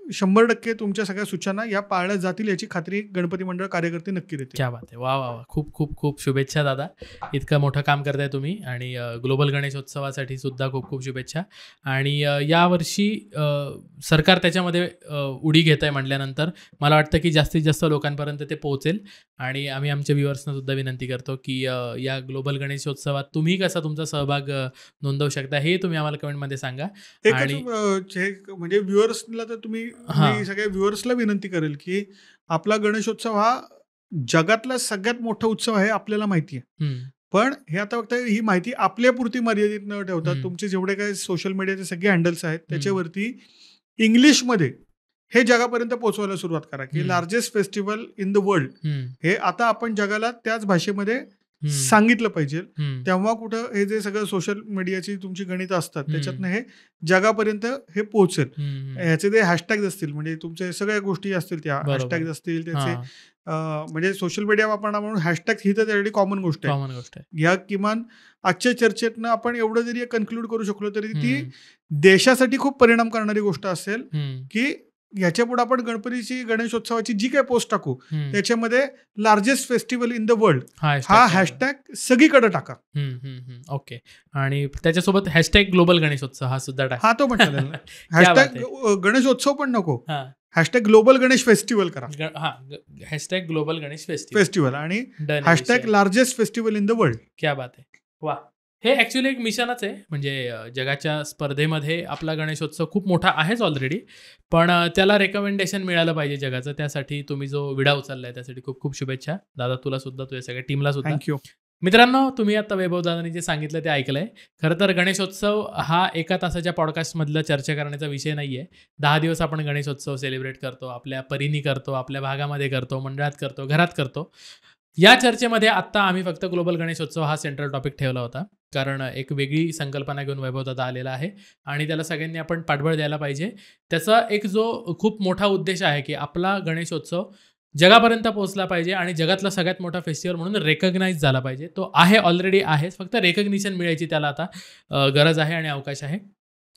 100% तुमच्या सगळ्या सूचना या पाळल्या जातील याची खात्री गणपती मंडळ कार्यकर्ते नक्की देतील. क्या बात आहे. वा वा वा, खूप खूप खूप शुभेच्छा दादा, इतकं मोठं काम करताय तुम्ही. आणि ग्लोबल गणेशोत्सवासाठी सुद्धा खूप खूप शुभेच्छा. आणि यावर्षी सरकार त्याच्यामध्ये उडी घेत आहे म्हटल्यानंतर मला वाटतं की जास्तीत जास्त लोकांपर्यंत ते पोहोचेल. आणि आम्ही आमच्या व्ह्युअर्सना सुद्धा विनंती करतो की या ग्लोबल गणेशोत्सवात तुम्ही कसा तुमचा सहभाग नोंदवू शकता हे तुम्ही आम्हाला कमेंटमध्ये सांगा. आणि म्हणजे व्ह्युअर्सला तर तुम्ही, मी सगळ्या व्ह्युअर्सला विनंती करेल की आपला गणेशोत्सव हा जगातला सगळ्यात मोठा उत्सव आहे, आपल्याला माहिती आहे. पण हे आता फक्त ही माहिती आपल्यापुरती मर्यादित न ठेवता तुमचे जेवढे काही सोशल मीडियाचे सगळे हँडल्स आहेत त्याच्यावरती इंग्लिशमध्ये हे जगापर्यंत पोहोचवायला सुरुवात करा की largest festival in the world हे आता आपण जगाला त्याच भाषेमध्ये सांगितलं पाहिजे. तेव्हा कुठं हे जे सगळं सोशल मीडियाची तुमची गणितं असतात त्याच्यातनं हे जगापर्यंत हे पोहोचेल. ह्याचे ते हॅशटॅग असतील, म्हणजे तुमच्या सगळ्या गोष्टी असतील, त्या हॅशटॅग असतील त्याचे, म्हणजे सोशल मीडिया वापरणं म्हणून हॅशटॅग ही तर त्यासाठी कॉमन गोष्ट आहे. ह्या किमान आजच्या चर्चेतनं आपण एवढं जरी कन्क्लूड करू शकलो तरी ती देशासाठी खूप परिणाम करणारी गोष्ट असेल की ह्याच्या पुढे आपण गणेशोत्सवाची जी काही पोस्ट टाकू त्याच्यामध्ये largest festival in the world हा हॅशटॅग सगळीकडे टाका. ओके, आणि त्याच्यासोबत हॅशटॅग ग्लोबल गणेशोत्सव हा सुद्धा टाका. हा तो पण हॅशटॅग गणेशोत्सव पण नको, हॅशटॅग ग्लोबल गणेश फेस्टिवल करा. हॅशटॅग ग्लोबल गणेश फेस्टिवल आणि hashtag largest festival in the world. क्या बात आहे. वा, हे ॲक्च्युली एक मिशनच आहे. म्हणजे जगाच्या स्पर्धेमध्ये आपला गणेशोत्सव खूप मोठा आहेच ऑलरेडी, पण त्याला रेकमेंडेशन मिळालं पाहिजे जगाचं. त्यासाठी तुम्ही जो विडा उचललाय त्यासाठी खूप खूप शुभेच्छा दादा, तुला सुद्धा, तुझ्या सगळ्या टीमला सुद्धा. थँक्यू. मित्रांनो, तुम्ही आता वैभव दादांनी जे सांगितलं ते ऐकलंय. खरं तर गणेशोत्सव हा एका तासाच्या पॉडकास्टमधलं चर्चा करण्याचा विषय नाही आहे. 10 दिवस आपण गणेशोत्सव सेलिब्रेट करतो, आपल्या परीनी करतो, आपल्या भागामध्ये करतो, मंडळात करतो, घरात करतो. या चर्चेमध्ये आत्ता आम्ही फक्त ग्लोबल गणेशोत्सव हा सेंट्रल टॉपिक ठेवला होता, कारण एक वेगळी संकल्पना घेऊन वैभवदादा आलेला आहे आणि त्याला सगळ्यांनी आपण पाठबळ द्यायला पाहिजे. त्याचा एक जो खूप मोठा उद्देश आहे की आपला गणेशोत्सव जगापर्यंत पोहोचला पाहिजे आणि जगातला सगळ्यात मोठा फेस्टिवल म्हणून रेकग्नाइज झाला पाहिजे. तो आहे, ऑलरेडी आहेच, फक्त रेकग्निशन मिळायची त्याला आता गरज आहे आणि अवकाश आहे.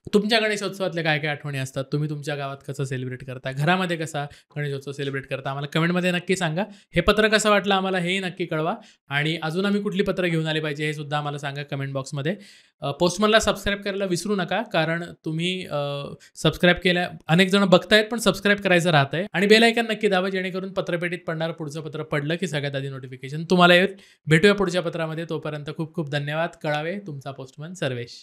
तुमच्या गणेशोत्सवातल्या काय काय आठवणी असतात, तुम्ही तुमच्या गावात कसं सेलिब्रेट करता, घरामध्ये कसा गणेशोत्सव सेलिब्रेट करता, आम्हाला कमेंटमध्ये नक्की सांगा. हे पत्र कसं वाटलं आम्हाला हेही नक्की कळवा. आणि अजून आम्ही कुठली पत्र घेऊन आली पाहिजे हे सुद्धा आम्हाला सांगा कमेंट बॉक्समध्ये. पोस्टमनला सबस्क्राईब करायला विसरू नका, कारण तुम्ही सबस्क्राईब केल्या, अनेक जण बघतायत पण सबस्क्राईब करायचं राहतंय. आणि बेल आयकॉन नक्की दाबा, जेणेकरून पत्रपेटीत पडणारं पुढचं पत्र पडलं की सगळ्यात आधी नोटिफिकेशन तुम्हाला येईल. भेटूया पुढच्या पत्रामध्ये. तोपर्यंत खूप खूप धन्यवाद. कळावे तुमचा पोस्टमन सर्वेश.